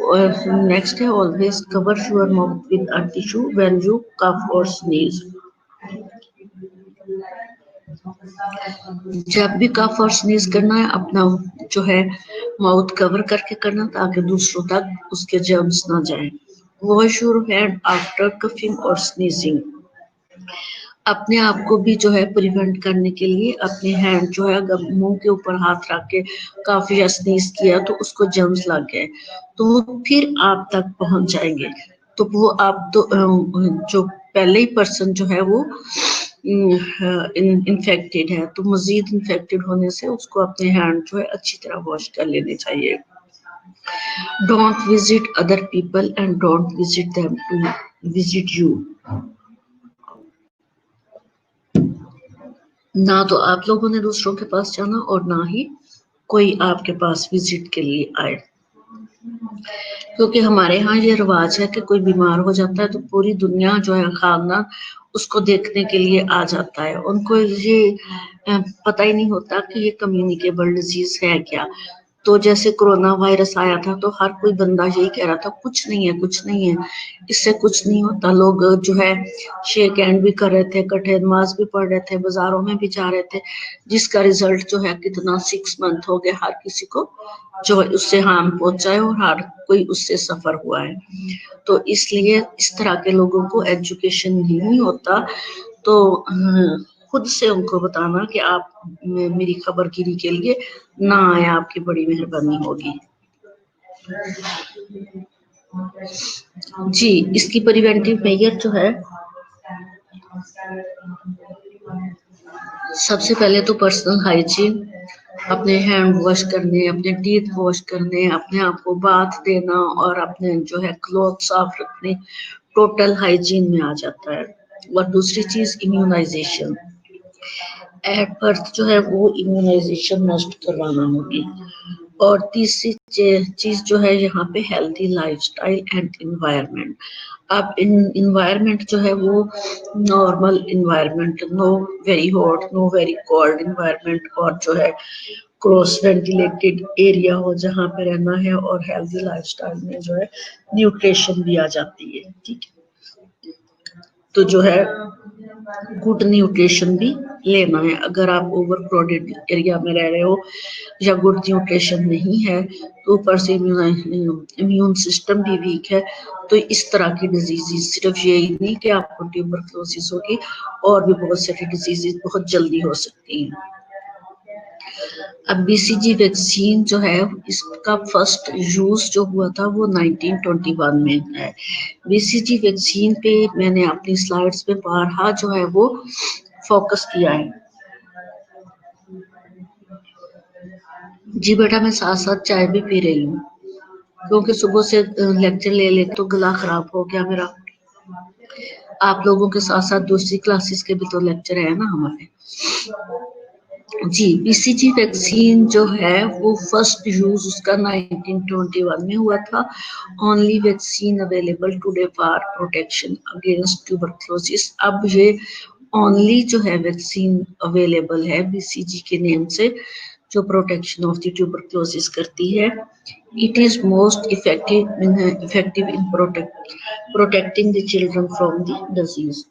नेक्स्ट है always cover your mouth with a tissue when you cough और स्नीज। जब भी कफ और स्नीज करना है अपना जो है माउथ कवर करके करना, ताकि दूसरों तक उसके जर्म्स ना जाएं। Wash your hand after coughing और स्नीजिंग। अपने आप को भी जो है प्रिवेंट करने के लिए अपने हैंड जो है, अगर मुंह के ऊपर हाथ रख के काफी स्नीज किया तो उसको जर्म्स लग गए तो वो फिर आप तक पहुंच जाएंगे। तो वो आप तो जो पहले ही पर्सन जो है वो इन्फेक्टेड है, तो मजीद इन्फेक्टेड होने से उसको अपने हैंड जो है अच्छी तरह वॉश कर लेने चाहिए। Don't visit other people and don't visit them to visit you. ना तो आप लोगों ने दूसरों के पास जाना और ना ही कोई आपके पास विजिट के लिए आए। क्योंकि हमारे यहाँ ये रिवाज है कि कोई बीमार हो जाता है तो पूरी दुनिया जो है खानदान उसको देखने के लिए आ जाता है। उनको ये पता ही नहीं होता कि ये कम्युनिकेबल डिजीज है क्या। तो जैसे कोरोना वायरस आया था तो हर कोई बंदा यही कह रहा था कुछ नहीं है, कुछ नहीं है, इससे कुछ नहीं होता। लोग जो है शेक हैंड भी कर रहे थे, इकट्ठे नमाज भी पढ़ रहे थे, बाजारों में भी जा रहे थे, जिसका रिजल्ट जो है कितना 6 मंथ हो गया, हर किसी को जो उससे हार्म पहुंचा है और हर कोई उससे सफर हुआ है। तो इसलिए इस तरह के लोगों को एजुकेशन नहीं होता। तो खुद से उनको बताना कि आप मेरी खबरगिरी के लिए ना आए, आपकी बड़ी मेहरबानी होगी। जी, इसकी प्रिवेंटिव मेजर जो है सबसे पहले तो पर्सनल हाइजीन, अपने हैंड वॉश करने, अपने टीथ वॉश करने, अपने आप को बाथ देना और अपने जो है क्लॉथ साफ रखने, टोटल हाइजीन में आ जाता है। और दूसरी चीज इम्यूनाइजेशन, एट बर्थ जो है वो इम्यूनाइजेशन मस्ट करवाना होगी। और तीसरी चीज जो है यहाँ पे हेल्थी लाइफस्टाइल एंड इन्वायरमेंट। अब इन्वायरमेंट जो है वो normal environment, know very hot know very cold environment, और जो है क्रॉस वेंटिलेटेड एरिया हो जहाँ पे रहना है, और हेल्थी लाइफस्टाइल में जो है न्यूट्रिशन भी आ जाती है। ठीक है, तो जो है गुड न्यूट्रिशन भी लेना है। अगर आप ओवर क्राउडेड एरिया में रह रहे हो या गुड न्यूट्रिशन नहीं है तो ऊपर से इम्यून सिस्टम भी वीक है, तो इस तरह की डिजीजेस, सिर्फ यही नहीं कि आपको ट्यूबरक्लोसिस होगी, और भी बहुत सारी डिजीजेस बहुत जल्दी हो सकती हैं। अब बीसीजी वैक्सीन जो है इसका फर्स्ट यूज जो हुआ था वो 1921 में है। बीसीजी वैक्सीन पे मैंने अपनी स्लाइड्स पे बारहा जो है वो फोकस किया है। जी बेटा, मैं साथ साथ चाय भी पी रही हूँ क्योंकि सुबह से लेक्चर ले ले तो गला खराब हो गया मेरा। आप लोगों के साथ साथ दूसरी क्लासेस के भी तो लेक्चर है ना हमारे। जी, बीसीजी वैक्सीन जो है वो फर्स्ट यूज उसका 1921 में हुआ था। Only vaccine available today for protection against tuberculosis. अब ये ओनली जो है वैक्सीन अवेलेबल है बीसीजी के नेम से, जो प्रोटेक्शन ऑफ द ट्यूबरक्लोसिस करती है। It is most effective in protecting the children from the disease.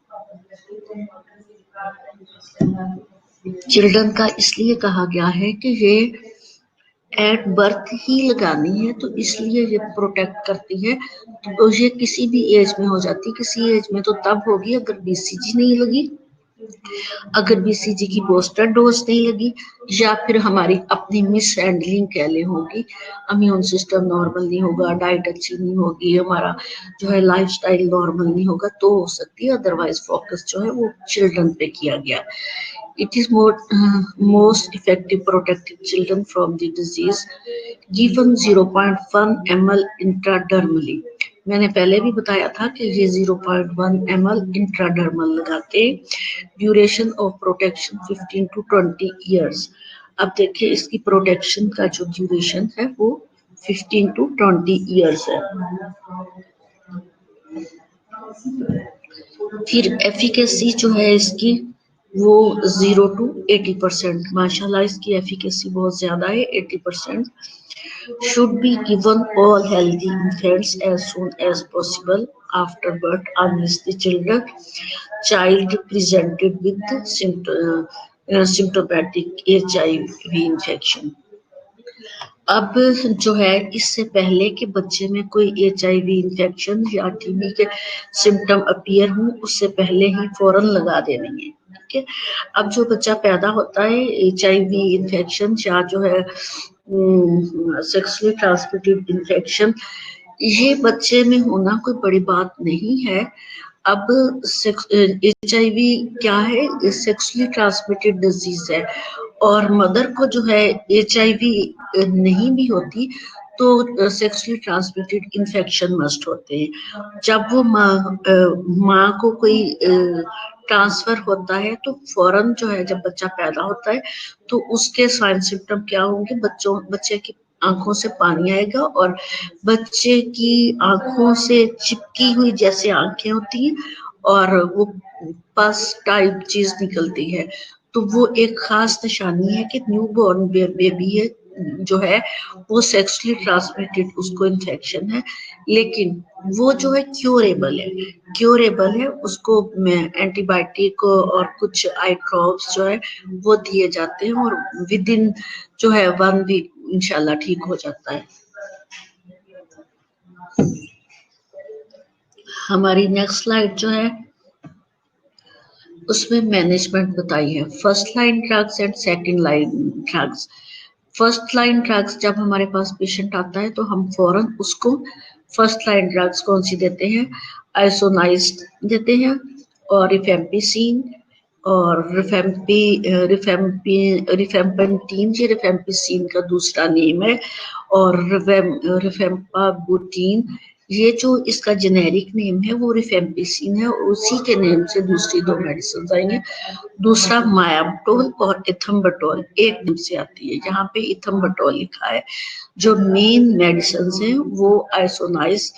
Children का इसलिए कहा गया है कि ये एट बर्थ ही लगानी है, तो इसलिए ये प्रोटेक्ट करती है। तो ये किसी भी एज में हो जाती, किसी एज में तो तब होगी अगर बीसीजी नहीं लगी, अगर बीसीजी की बूस्टर डोज नहीं लगी, या फिर हमारी अपनी मिस हैंडलिंग कह ले होगी, इम्यून सिस्टम नॉर्मल नहीं होगा, डाइट अच्छी नहीं होगी, हमारा जो है लाइफस्टाइल नॉर्मल नहीं होगा, तो हो सकती है। अदरवाइज फोकस जो है वो चिल्ड्रन पे किया गया। It is most effective protecting children from the disease given 0.1 ml intradermally। मैंने पहले भी बताया था कि ये 0.1 ml इंट्राडर्मल लगाते। Duration of protection 15 to 20 years। अब देखिए इसकी प्रोटेक्शन का जो ड्यूरेशन है वो 15 to 20 years है। फिर एफिकेसी जो है इसकी वो 0 to 80%। माशाल्लाह इसकी एफिकेसी बहुत ज्यादा है, 80%। should be given all healthy infants as soon as possible after birth unless the child presented with symptomatic HIV infection। अब जो है इससे पहले कि बच्चे में कोई HIV इन्फेक्शन या टीबी के सिम्टम अपीयर हो, उससे पहले ही फौरन लगा देनी है। ठीक है, अब जो बच्चा पैदा होता है HIV इन्फेक्शन या जो है सेक्सुअली ट्रांसमिटेड इन्फेक्शन, ये बच्चे में होना कोई बड़ी बात नहीं है। अब HIV क्या है, सेक्सुअली ट्रांसमिटेड डिजीज है, और मदर को जो है HIV नहीं भी होती तो सेक्सुअली ट्रांसमिटेड इन्फेक्शन मस्ट होते हैं। जब वो माँ को कोई ट्रांसफर होता है तो फौरन जो है जब बच्चा पैदा होता है तो उसके साइन सिम्टम क्या होंगे, बच्चे की आंखों से पानी आएगा और बच्चे की आंखों से चिपकी हुई जैसे आंखें होती हैं और वो पस टाइप चीज निकलती है, तो वो एक खास निशानी है कि न्यू बॉर्न बेबी है जो है वो सेक्सुअली ट्रांसमिटेड उसको इन्फेक्शन है, लेकिन वो जो है क्योरेबल है, उसको एंटीबायोटिक और कुछ आई ड्रॉप्स जो है वो दिए जाते हैं और विद इन जो है 1 वीक इंशाल्लाह ठीक हो जाता है। हमारी नेक्स्ट स्लाइड जो है उसमें मैनेजमेंट बताई है, first line drugs and second line drugs. First line drugs जब हमारे पास पेशेंट आता है तो हम फौरन उसको फर्स्ट लाइन ड्रग्स कौन सी देते हैं, आइसोनाइज देते हैं और रिफेम्पिसिन और रिफेम्पेंटीन ये रिफेम्पिसिन का दूसरा नेम है और रिफेम्पाबुटीन ये जो इसका जेनेरिक नेम है वो रिफेम्पिसिन है और उसी के नेम से दूसरी 2 मेडिसिन आएंगे। दूसरा मायाबटोल और इथम्बटोल एक नेम से आती है, यहाँ पे इथम्बटोल लिखा है। जो मेन मेडिसिन है वो आइसोनाइज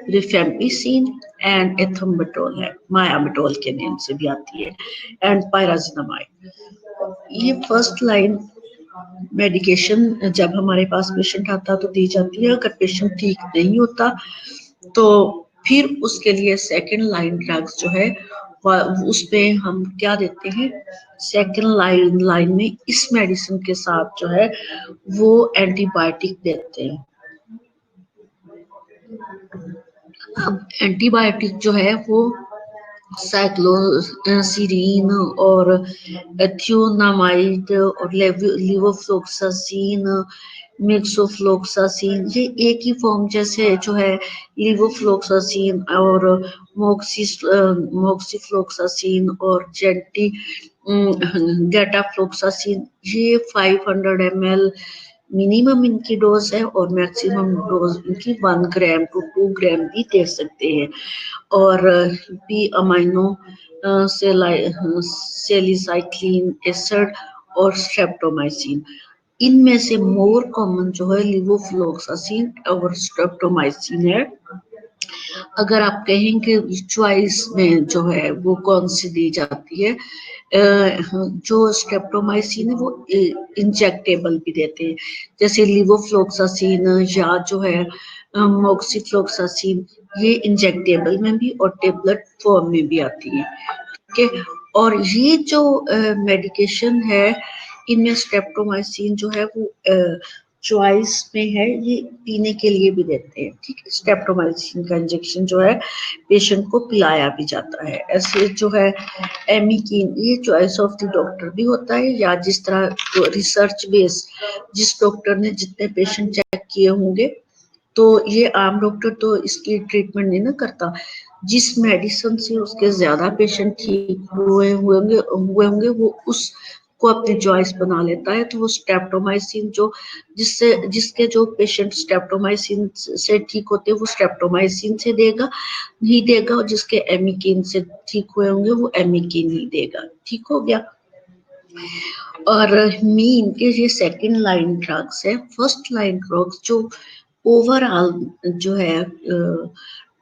रिफेम्पिसिन एंड एथम्बटोल है, मायाबटोल के नेम से भी आती है एंड पायराजिनामाइड। ये फर्स्ट लाइन मेडिकेशन जब हमारे पास पेशेंट आता तो दी जाती है, अगर पेशेंट ठीक नहीं होता तो फिर उसके लिए सेकंड लाइन ड्रग्स जो है उसमें हम क्या देते हैं, सेकंड लाइन में इस मेडिसिन के साथ जो है वो एंटीबायोटिक देते हैं। अब एंटीबायोटिक जो है वो साइक्लोसिरीन और एथियोनामाइड और लिवोफ्लोक्सासिन, मिक्सोफ्लोक्सासिन ये एक ही फॉर्म जैसे जो है लिवोफ्लोक्सासिन और मोक्सीफ्लोक्सासिन और गेटाफ्लोक्सासिन ये 500 ml मिनिमम इनकी डोज है और मैक्सिमम डोज इनकी 1 ग्राम टू 2 ग्राम भी दे सकते हैं और पी अमाइनो सेलिसाइक्लिन एसिड और स्ट्रेप्टोमाइसिन। इनमें से मोर कॉमन जो है लिवोफ्लोक्सासिन और स्ट्रेप्टोमाइसिन है। अगर आप कहें कि चॉइस में जो है वो कौन सी दी जाती है, जो स्ट्रेप्टोमाइसिन है वो इंजेक्टेबल भी देते हैं, जैसे लिवोफ्लोक्सासिन या जो है मोक्सीफ्लोक्सासिन ये इंजेक्टेबल में भी और टेबलेट फॉर्म में भी आती है। ठीक है, और ये जो मेडिकेशन है इनमें स्ट्रेप्टोमाइसिन जो है वो चॉइस में है, ये पीने के लिए भी देते हैं। ठीक है, स्ट्रेप्टोमाइसिन का इंजेक्शन जो है पेशेंट को पिलाया भी जाता है। ऐसे जो है एमिकीन ये चॉइस ऑफ द डॉक्टर भी होता है या जिस तरह रिसर्च बेस जिस डॉक्टर ने जितने पेशेंट चेक किए होंगे तो ये आम डॉक्टर तो इसकी ट्रीटमेंट नहीं ना करता, जिस मेडिसिन से उसके ज्यादा पेशेंट ठीक हुए होंगे वो उसको अपनी चॉइस बना लेता है। तो वो स्ट्रेप्टोमाइसिन जो जिसके जो पेशेंट स्ट्रेप्टोमाइसिन से ठीक होते हैं वो स्ट्रेप्टोमाइसिन से देगा, नहीं देगा, और जिसके एमिकीन से ठीक हुए होंगे वो एमिकीन ही देगा। ठीक हो गया। और मीन के ये सेकंड लाइन ड्रग्स है, फर्स्ट लाइन ड्रग्स जो ओवरऑल जो है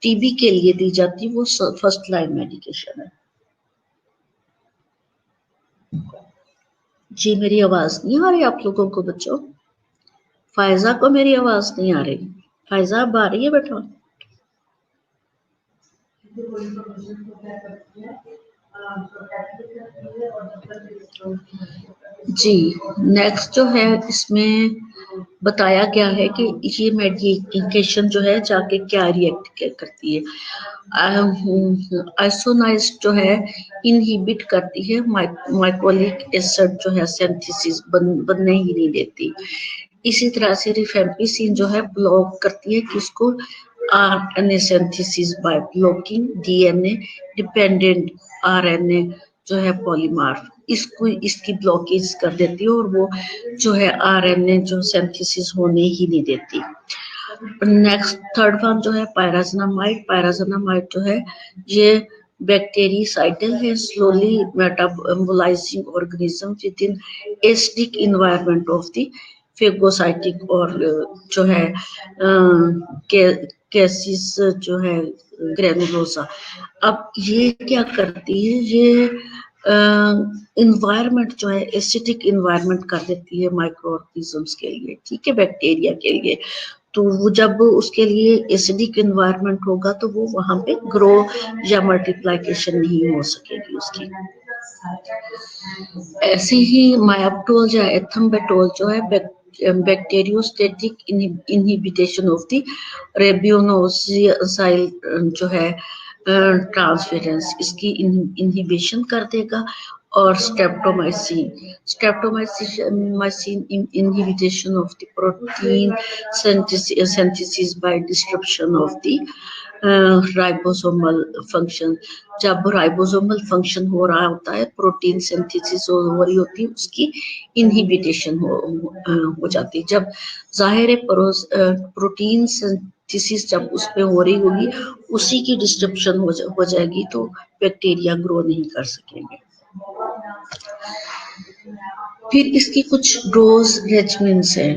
टीबी के लिए दी जाती है वो फर्स्ट लाइन मेडिकेशन है। जी मेरी आवाज नहीं आ रही आप लोगों को बच्चों? फायजा को मेरी आवाज नहीं आ रही? फायजा अब आ रही है बेटा? जी नेक्स्ट जो है इसमें बताया गया है कि ये मेडिकेशन जो है जाके क्या रिएक्ट करती है। आइसोनाइज जो है इनहिबिट करती है माइकोलिक एसिड जो है सिंथेसिस बनने ही नहीं देती। इसी तरह से रिफेम्पिसिन जो है ब्लॉक करती है किसको, RNA synthesis by blocking DNA dependent RNA जो है पॉलीमर्फ, इसको इसकी ब्लॉकेज कर देती है और वो जो है आरएनए जो सिंथेसिस होने ही नहीं देती। नेक्स्ट थर्ड वन जो है पायराजिनामाइड जो है ये बैक्टीरियासाइडल है, slowly metabolising organism with in acidic environment of the phagocytic और जो है कैसिस जो है ग्रेनुलोसा। अब ये क्या करती है, ये इन्वायरमेंट जो है एसिडिक इन्वायरमेंट कर देती है माइक्रो ऑर्गेनिजम्स के लिए, ठीक है, बैक्टीरिया के लिए। तो वो जब उसके लिए एसिडिक इन्वायरमेंट होगा तो वो वहां पे ग्रो या मल्टीप्लिकेशन नहीं हो सकेगी उसकी। ऐसे ही मायाप्टोल या एथम्बेटोल जो है बैक्टीरियोस्टेटिक इनहिबिटेशन ऑफ द रेबियोनोसाइल जो है ट्रांसफेरेंस, इसकी इनहिबिशन कर देगा। और streptomycin inhibition of the protein synthesis by disruption of the ribosomal function. जब राइबोसोमल फंक्शन हो रहा होता है, प्रोटीन सिंथेसिस हो रही होती है, उसकी इनहिबिटेशन हो जाती है। जब जाहिर है प्रोटीन सिंथेसिस जब उसमें हो रही होगी, उसी की डिस्ट्रप्शन हो जाएगी, तो बैक्टीरिया ग्रो नहीं कर सकेंगे। फिर इसकी कुछ डोज रेजिमेंट्स हैं।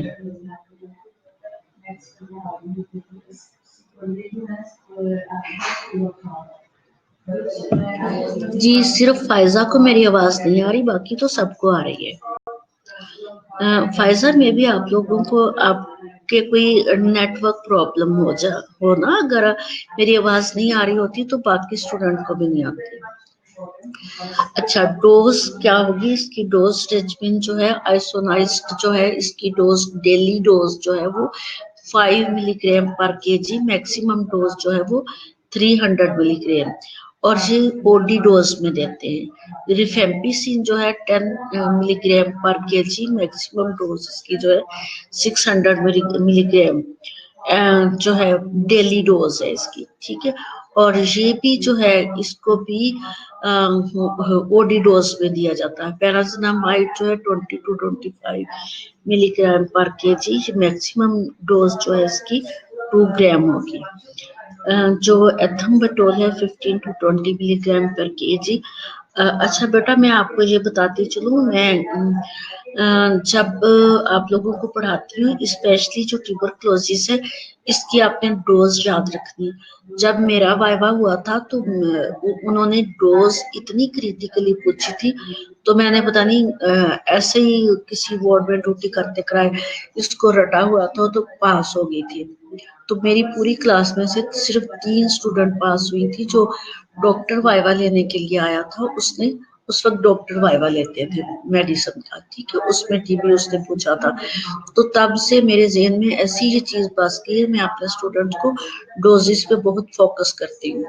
जी सिर्फ फायजा को मेरी आवाज नहीं आ रही, बाकी तो सबको आ रही है। फायजा में भी आप लोगों को आपके कोई नेटवर्क प्रॉब्लम हो ना, अगर मेरी आवाज नहीं आ रही होती तो बाकी स्टूडेंट को भी नहीं आती। अच्छा, डोज क्या होगी इसकी? डोज रेजिमेंट जो है आइसोनाइज्ड जो है, इसकी डोज डेली डोज जो है वो 5 मिलीग्राम पर केजी, मैक्सिमम डोज जो है वो 300 मिलीग्राम, और ये ओडी डोज में देते हैं। रिफेम्पिसिन जो है 10 मिलीग्राम पर केजी, मैक्सिमम डोज इसकी जो है 600 मिलीग्राम जो है डेली डोज है इसकी, ठीक है। और ये भी जो है इसको भी ओडी डोज में दिया जाता है। पैरासिटामोल जो है 20 to 25 मिलीग्राम पर केजी, मैक्सिमम डोज जो है इसकी 2 ग्राम होगी। जो एथम्बेटोल है 15 to 20 मिलीग्राम पर केजी। अच्छा बेटा, मैं आपको ये बताती चलूँ, मैं जब आप लोगों को पढ़ाती हूँ, स्पेशली जो ट्यूबरक्लोसिस है, इसकी आपने डोज याद रखनी। जब मेरा वाइवा हुआ था तो उन्होंने डोज इतनी क्रिटिकली पूछी थी, तो मैंने पता नहीं ऐसे ही किसी वार्ड में ड्यूटी करते कराए इसको रटा हुआ था, तो पास हो गई थी। तो मेरी पूरी क्लास में से सिर्फ 3 स्टूडेंट पास हुई थी। जो डॉक्टर वाइवा लेने के लिए आया था, उसने उस वक्त डॉक्टर वाइवा लेते थे मेडिसिन का, ठीक है, उसमें टीबी उसने पूछा था। तो तब से मेरे जहन में ऐसी ये चीज बस गई है, मैं अपने स्टूडेंट को डोजेस पे बहुत फोकस करती हूँ।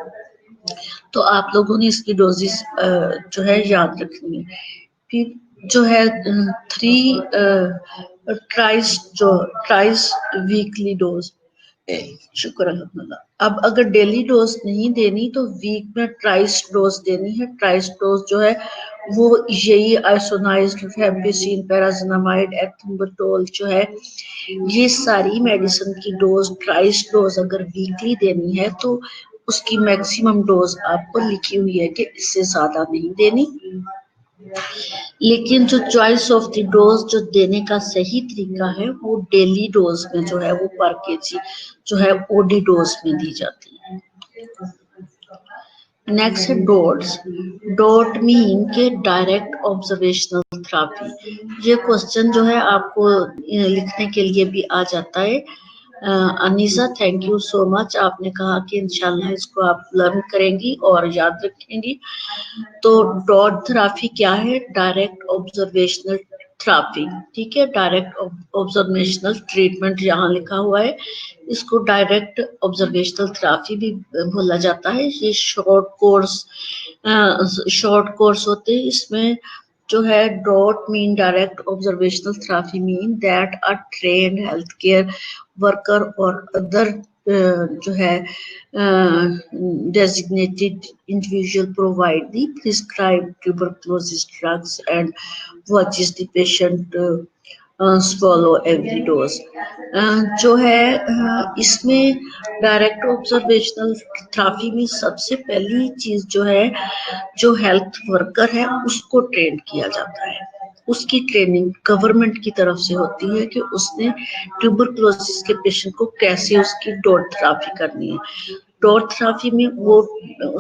तो आप लोगों ने इसकी डोजेस जो है याद रखनी है। फिर जो है 3 ट्राइस वीकली डोज, शुक्र अल्हम्दुलिल्लाह। अब अगर डेली डोज नहीं देनी तो वीक में ट्राइस डोज देनी है। ट्राइस डोज जो है वो यही आइसोनाइज्ड रिफेम्पिसिन, पैरासिटामोल, एथम्बेटोल जो है, ये सारी मेडिसिन की डोज ट्राइस डोज अगर वीकली देनी है तो उसकी मैक्सिमम डोज आपको लिखी हुई है कि इससे ज्यादा नहीं देनी। लेकिन जो चॉइस ऑफ द डोज जो देने का सही तरीका है, वो डेली डोज में जो है वो पर केजी जो है ओडी डोज में दी जाती है। नेक्स्ट है डॉट्स। डॉट मीन के डायरेक्ट ऑब्जर्वेशनल थेरेपी। ये क्वेश्चन जो है आपको लिखने के लिए भी आ जाता है। Anisa, thank you so much, आपने कहा कि इंशाल्लाह इसको आप लर्न करेंगी और याद रखेंगी। तो डॉट थेरेपी क्या है? डायरेक्ट ऑब्जर्वेशनल थेरेपी, ठीक है। डायरेक्ट ऑब्जर्वेशनल ट्रीटमेंट यहाँ लिखा हुआ है, इसको डायरेक्ट ऑब्जर्वेशनल थेरेपी भी बोला जाता है। ये शॉर्ट कोर्स होते हैं। इसमें जो है DOT mean direct observational therapy mean that a trained health care worker और अदर जो है designated individual provide the prescribed tuberculosis drugs and watches the patient swallow every dose। जो है इसमें डायरेक्ट ऑब्जर्वेशनल थेरेपी में सबसे पहली चीज जो है, जो हेल्थ वर्कर है उसको ट्रेन किया जाता है। उसकी ट्रेनिंग गवर्नमेंट की तरफ से होती है कि उसने ट्यूबरकुलोसिस के पेशेंट को कैसे उसकी डोर थेरेपी करनी है। डोर थेरेपी में वो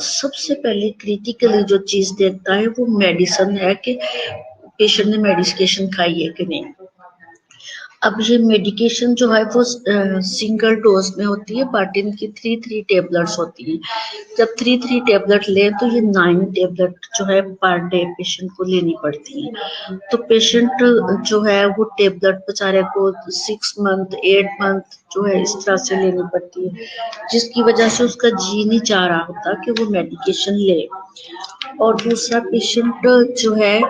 सबसे पहले क्रिटिकली जो चीज देखता है वो मेडिसिन है कि पेशेंट ने मेडिकेशन खाई है कि नहीं। अब ये मेडिकेशन जो है वो सिंगल डोज में होती है, बट इनकी 3 टेबलेट्स होती हैं। जब 3 टेबलेट लें तो ये 9 टेबलेट जो है पर डे पेशेंट को लेनी पड़ती है। तो पेशेंट जो है वो टेबलेट बेचारे को 6 मंथ 8 मंथ जो है इस तरह से लेनी पड़ती है, जिसकी वजह से उसका जी नहीं चाह रहा होता कि वो मेडिकेशन ले। और दूसरा पेशेंट जो है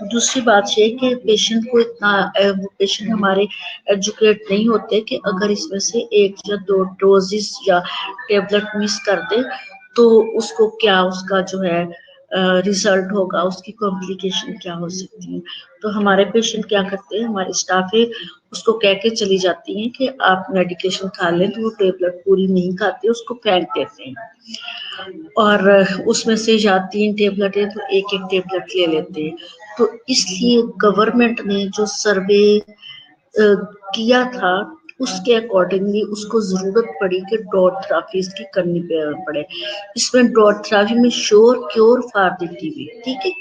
दूसरी बात ये कि पेशेंट को इतना वो पेशेंट हमारे एजुकेट नहीं होते कि अगर इसमें से 1 या 2 डोजेस या टेबलेट मिस कर दे तो उसको क्या उसका जो है रिजल्ट होगा, उसकी कॉम्प्लिकेशन क्या हो सकती है। तो हमारे पेशेंट क्या करते हैं, हमारे स्टाफ है उसको कह के चली जाती हैं कि आप मेडिकेशन खा लें, तो वो टेबलेट पूरी नहीं खाते, उसको फेंक देते हैं और उसमें से या 3 टेबलेट है तो एक एक टेबलेट ले लेते हैं। तो इसलिए गवर्नमेंट ने जो सर्वे किया था उसके अकॉर्डिंगली उसको जरूरत पड़ी कि डॉट थेरेपी इसकी करनी पड़े। इसमें डॉट थेरेपी में sure cure for the TB, ठीक है।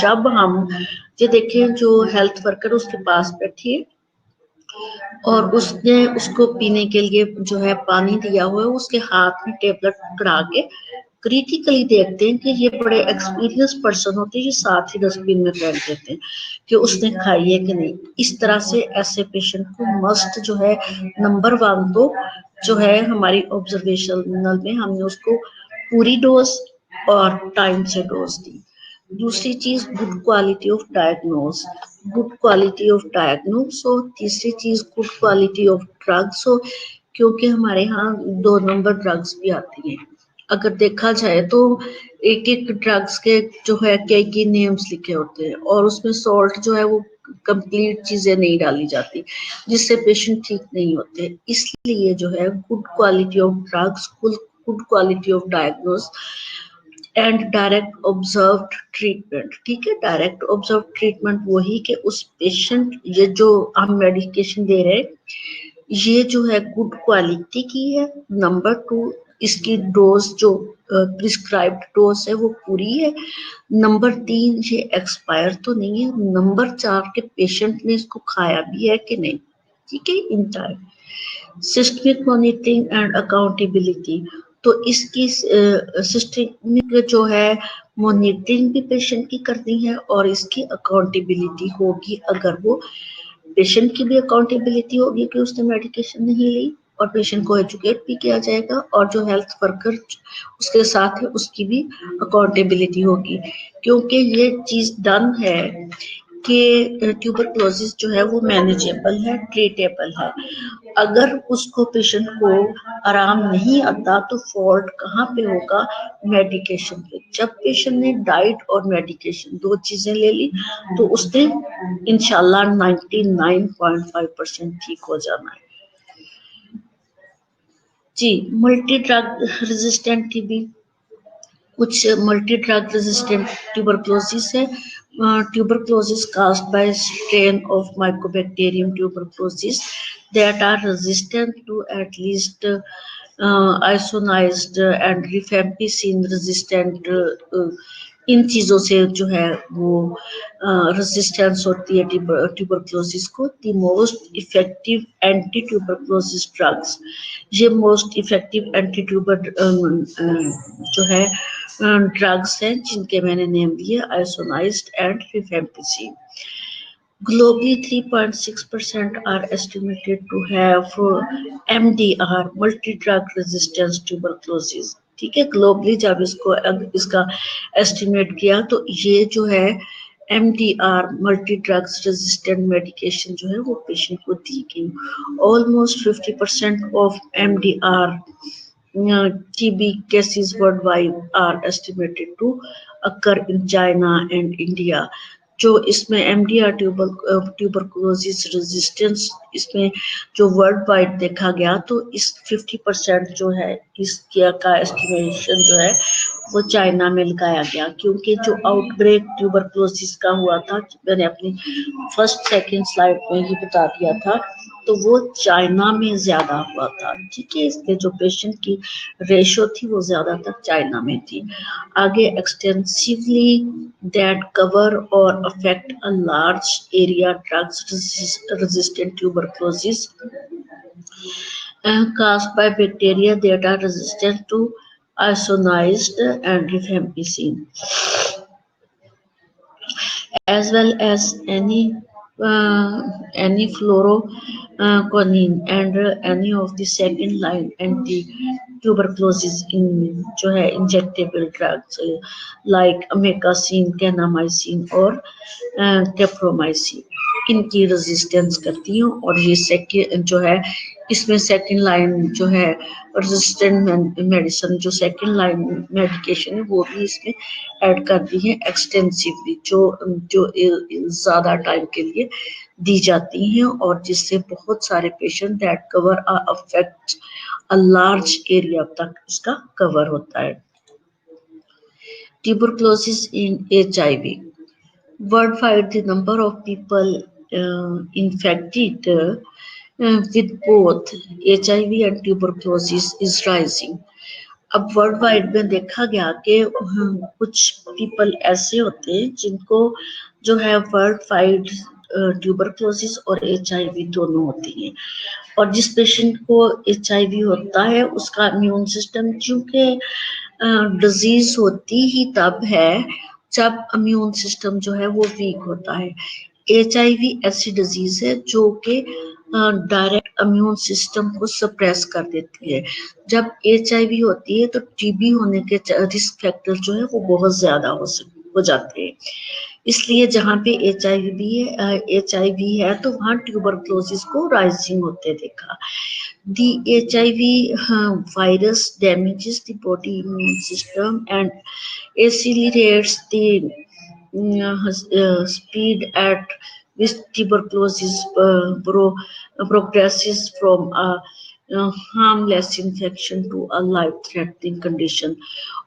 जब हम ये देखें जो हेल्थ वर्कर उसके पास बैठी है और उसने उसको पीने के लिए जो है पानी दिया हुआ है, उसके हाथ में टेबलेट पकड़ा के क्रिटिकली देखते हैं कि ये बड़े एक्सपीरियंस पर्सन होते हैं, ये साथ ही डस्टबिन में फेंक देते हैं कि उसने खाई है कि नहीं। इस तरह से ऐसे पेशेंट को मस्ट जो है नंबर 1 तो जो है हमारी ऑब्जर्वेशन में हमने उसको पूरी डोज और टाइम से डोज दी। दूसरी चीज good quality of diagnose, good quality of diagnose हो। तीसरी चीज गुड क्वालिटी ऑफ ड्रग्स हो, क्योंकि हमारे यहाँ 2 नंबर ड्रग्स भी आती हैं। अगर देखा जाए तो एक एक ड्रग्स के जो है कई नेम्स लिखे होते हैं और उसमें सॉल्ट जो है वो कंप्लीट चीजें नहीं डाली जाती, जिससे पेशेंट ठीक नहीं होते। इसलिए जो है good quality of drugs, good quality of diagnose and direct observed treatment, ठीक है। डायरेक्ट ऑब्जर्व ट्रीटमेंट वही कि उस पेशेंट ये जो हम मेडिकेशन दे रहे हैं ये जो है गुड क्वालिटी की है। नंबर 2 इसकी डोज जो प्रिस्क्राइब्ड डोज है वो पूरी है। नंबर 3 ये एक्सपायर तो नहीं है। नंबर 4 के पेशेंट ने इसको खाया भी है कि नहीं, ठीक है। In time systemic monitoring and accountability, तो इसकी सिस्टमिक जो है मॉनिटरिंग भी पेशेंट की करनी है और इसकी अकाउंटेबिलिटी होगी। अगर वो पेशेंट की भी अकाउंटेबिलिटी होगी कि उसने मेडिकेशन नहीं ली और पेशेंट को एजुकेट भी किया जाएगा और जो हेल्थ वर्कर उसके साथ है उसकी भी अकाउंटेबिलिटी होगी, क्योंकि ये चीज डन है कि ट्यूबरक्लोसिस जो है वो मैनेजेबल है, ट्रीटेबल है। अगर उसको पेशेंट को आराम नहीं आता तो फॉल्ट कहाँ पे होगा, मेडिकेशन पे। जब पेशेंट ने डाइट और मेडिकेशन 2 चीजें ले ली तो उसने इंशाल्लाह 99.5% ठीक हो जाना है। जी, मल्टी ड्रग रेजिस्टेंट टीबी, कुछ मल्टी ड्रग रेजिस्टेंट ट्यूबरक्लोसिस है। Tuberculosis caused by strain of Mycobacterium tuberculosis that are resistant to at least isoniazid and rifampicin resistant इन चीजों से जो है वो रेजिस्टेंस होती है ट्यूबरक्लोसिस को। The most effective anti tuberculosis drugs, ये मोस्ट इफेक्टिव एंटी ट्यूबर जो है ड्रग्स हैं जिनके मैंने नेम दिए आइसोनाइज्ड and rifampicin. Globally, 3.6% are estimated to have MDR, multi-drug resistant tuberculosis। ठीक है, ग्लोबली जब इसका एस्टिमेट किया तो ये जो है MDR, multi drugs resistant medication जो है वो पेशेंट को दी गई। Almost 50% of MDR TB cases worldwide are estimated to occur in China and India। जो इसमें MDR ट्यूबरकुलोसिस रेजिस्टेंस इसमें जो वर्ल्ड वाइड देखा गया तो इस 50% जो है इसके का एस्टिमेशन जो है वो चाइना में लगाया गया, क्योंकि जो आउटब्रेक ट्यूबरक्लोसिस का हुआ था, मैंने अपनी फर्स्ट सेकंड स्लाइड में ही बता दिया था, तो वो चाइना में ज्यादा हुआ था। ठीक है, इसके जो पेशेंट की रेशो थी वो ज्यादातर चाइना में थी। आगे एक्सटेंसिवली दैट कवर और affect a large area drugs resistant tuberculosis caused by bacteria that are resistant to isoniazid and rifampicin, as well as any fluoroquinine and any of the second line anti tuberculosis in जो है injectable drugs like amikacin, kanamycin और कैप्रोमाइसिन, इनकी resistance करती हैं। और ये second जो है, इसमें सेकेंड लाइन जो है रेजिस्टेंट मेडिसिन, जो सेकेंड लाइन मेडिकेशन है वो भी इसमें ऐड कर दी है एक्सटेंसिवली, जो जो ज्यादा टाइम के लिए दी जाती हैं और जिससे बहुत सारे patient that cover affect a large area तक इसका कवर होता है। Tuberculosis in HIV. Worldwide, the number of people infected with both HIV and tuberculosis is rising. अब वर्ल्ड वाइड में देखा गया कि कुछ पीपल ऐसे होते हैं जिनको जो है वर्ल्ड वाइड ट्यूबरक्लोसिस और HIV दोनों होती हैं। और जिस पेशेंट को HIV होता है उसका इम्यून सिस्टम, चूंकि डिजीज होती ही तब है जब इम्यून सिस्टम जो है वो वीक होता है। HIV ऐसी डिजीज है जो कि डायरेक्ट इम्यून सिस्टम को सप्रेस कर देती है। जब HIV होती है तो TB होने के रिस्क फैक्टर जो है वो बहुत ज्यादा हो जाते हैं। इसलिए जहाँ पे HIV है तो वहाँ ट्यूबरक्लोसिस को राइजिंग होते देखा। The HIV virus damages the body immune system and accelerates the speed at which tuberculosis progresses from a harmless infection to a life-threatening condition.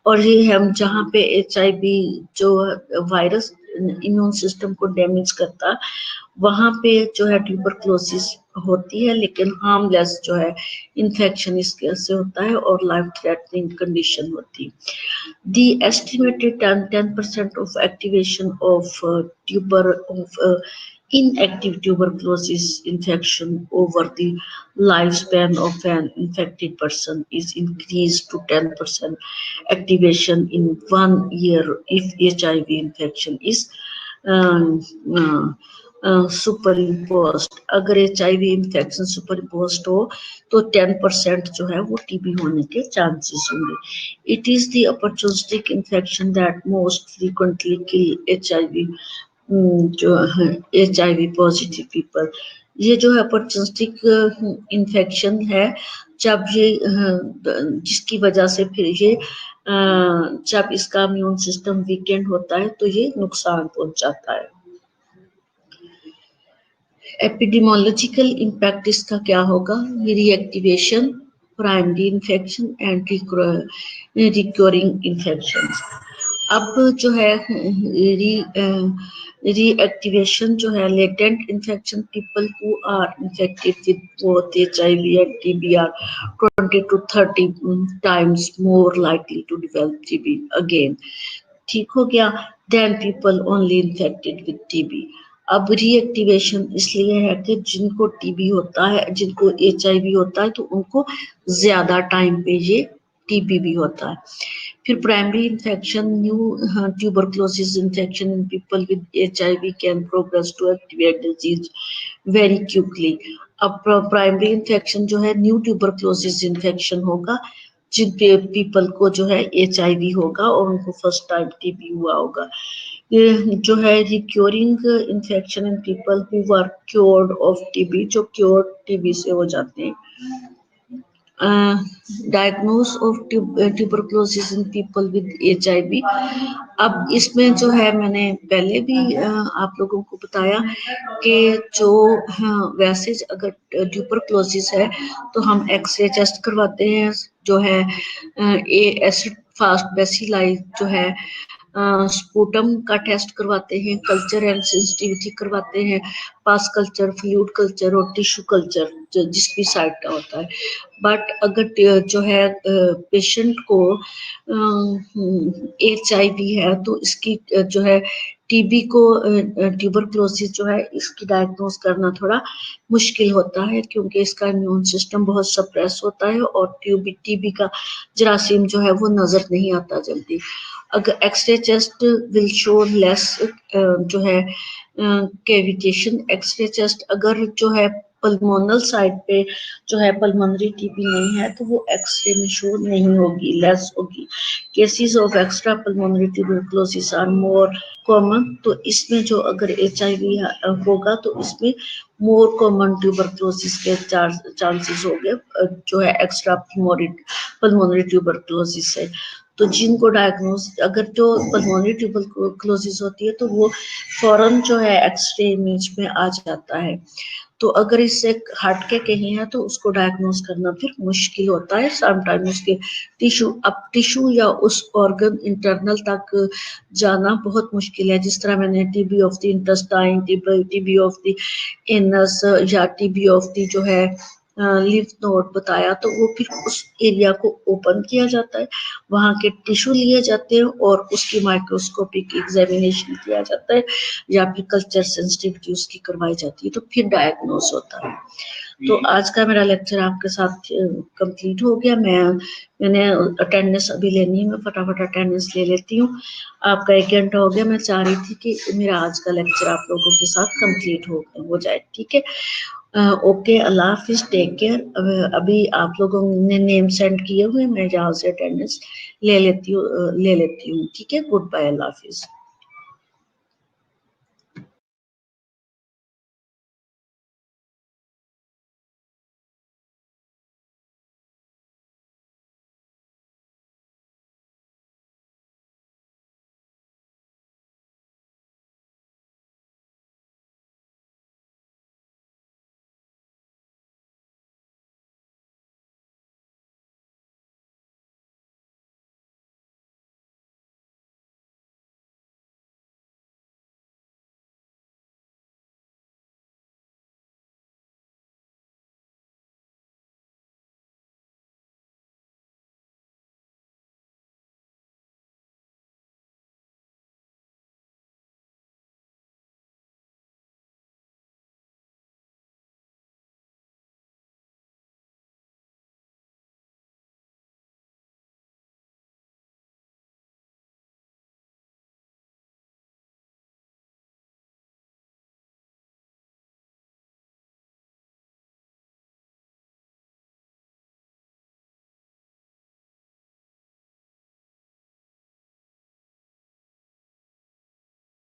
और ये हम जहाँ पे HIV जो वायरस इम्यून सिस्टम को डैमेज करता, वहाँ पे जो है ट्यूबरक्लोसिस होती है, लेकिन हार्मलेस जो है इन्फेक्शन इसके से होता है और लाइफ थ्रेटनिंग कंडीशन होती है। The estimated 10% of activation of inactive tuberculosis infection over the lifespan of an infected person is increased to 10% activation in 1 year if HIV infection is superimposed. अगर HIV इन्फेक्शन सुपरइम्पोज्ड हो तो 10% जो है वो TB होने के चांसेस होंगे। It is the opportunistic infection that most frequently kill HIV, जो HIV पॉजिटिव पीपल। ये जो है अपॉर्चुनिस्टिक इन्फेक्शन है, जब ये जिसकी वजह से फिर ये जब इसका इम्यून सिस्टम वीकेंड होता है तो ये नुकसान पहुंचाता है। एपिडेमोलॉजिकल इम्पैक्ट इसका क्या होगा? Reactivation, primary infection and recurring infection. अब जो है रीएक्टिवेशन जो है latent infection, people who are infected with both HIV and TB are 20 to 30 times more likely to develop TB again. ठीक हो गया, then people only infected with TB। अब reactivation इसलिए है कि जिनको TB होता है, जिनको HIV होता है तो उनको ज्यादा टाइम पे ये TB भी होता है। फिर primary infection, new tuberculosis infection in people with HIV can progress to activate disease very quickly. अब प्राइमरी इन्फेक्शन जो है न्यू ट्यूबरक्लोसिस इन्फेक्शन होगा, जिन पीपल को जो है HIV होगा और उनको फर्स्ट टाइम TB हुआ होगा। ये जो है recurring infection in people who are cured of TB, जो क्योर्ड TB से हो जाते हैं। Diagnose of tuberculosis in people with HIV। अब इसमें जो है मैंने पहले भी आप लोगों को बताया कि जो वैसे अगर ट्यूबरक्लोसिस है तो हम एक्सरे टेस्ट करवाते हैं, जो है एसिड फास्ट बेसिलाई जो है, स्पूटम का टेस्ट करवाते हैं, कल्चर एंड सेंसिटिविटी करवाते हैं, पास कल्चर, फ्लूइड कल्चर और टिश्यू कल्चर जिस भी साइड का होता है। बट अगर जो है पेशेंट को HIV है तो इसकी जो है टीबी को ट्यूबरक्लोसिस जो है इसकी डायग्नोस करना थोड़ा मुश्किल होता है, क्योंकि इसका इम्यून सिस्टम बहुत सप्रेस होता है और टीबी का जरासीम जो है वो नजर नहीं आता जल्दी। अगर X ray chest will show less जो है कैविटेशन एक्सरे चेस्ट, अगर जो है पल्मोनल साइड पे जो है पल्मोनरी टीबी नहीं है तो वो एक्सरे में शो नहीं होगी, लेस होगी। Cases of extra pulmonary tuberculosis are more common, तो इसमें जो अगर HIV होगा तो इसमें मोर कॉमन ट्यूबरक्लोसिस के चांसेस हो गए जो है एक्स्ट्रा पल्मोनरी ट्यूबरक्लोसिस से। तो जिनको डायग्नोस अगर जो पल्मोनरी ट्यूबरक्लोसिस होती है तो वो फौरन जो है एक्सरे इमेज में आ जाता है। तो अगर इससे हट के कहीं है तो उसको डायग्नोस करना फिर मुश्किल होता है। समटाइम उसके टिश्यू या उस ऑर्गन इंटरनल तक जाना बहुत मुश्किल है। जिस तरह मैंने TB of the intestine, TB of the anus या टीबी ऑफ द जो है लिम्फ नोड बताया, तो वो फिर उस एरिया को ओपन किया जाता है, वहां के टिश्यू लिए जाते हैं और उसकी माइक्रोस्कोपिक एग्जामिनेशन किया जाता है या फिर कल्चर सेंसिटिविटी उसकी करवाई जाती है, तो फिर डायग्नोस होता है। तो आज का मेरा लेक्चर आपके साथ कंप्लीट हो गया। मैंने अटेंडेंस अभी लेनी है, मैं फटाफट अटेंडेंस ले लेती हूँ। आपका 1 घंटा हो गया, मैं चाह रही थी कि मेरा आज का लेक्चर आप लोगों के साथ कंप्लीट हो जाए, ठीक है। ओके, अल्लाह हाफिज, टेक केयर। अभी आप लोगों ने नेम सेंड किए हुए, मैं यहाँ से अटेंडेंस ले लेती हूँ, ठीक है। गुड बाय, अल्लाह हाफिज।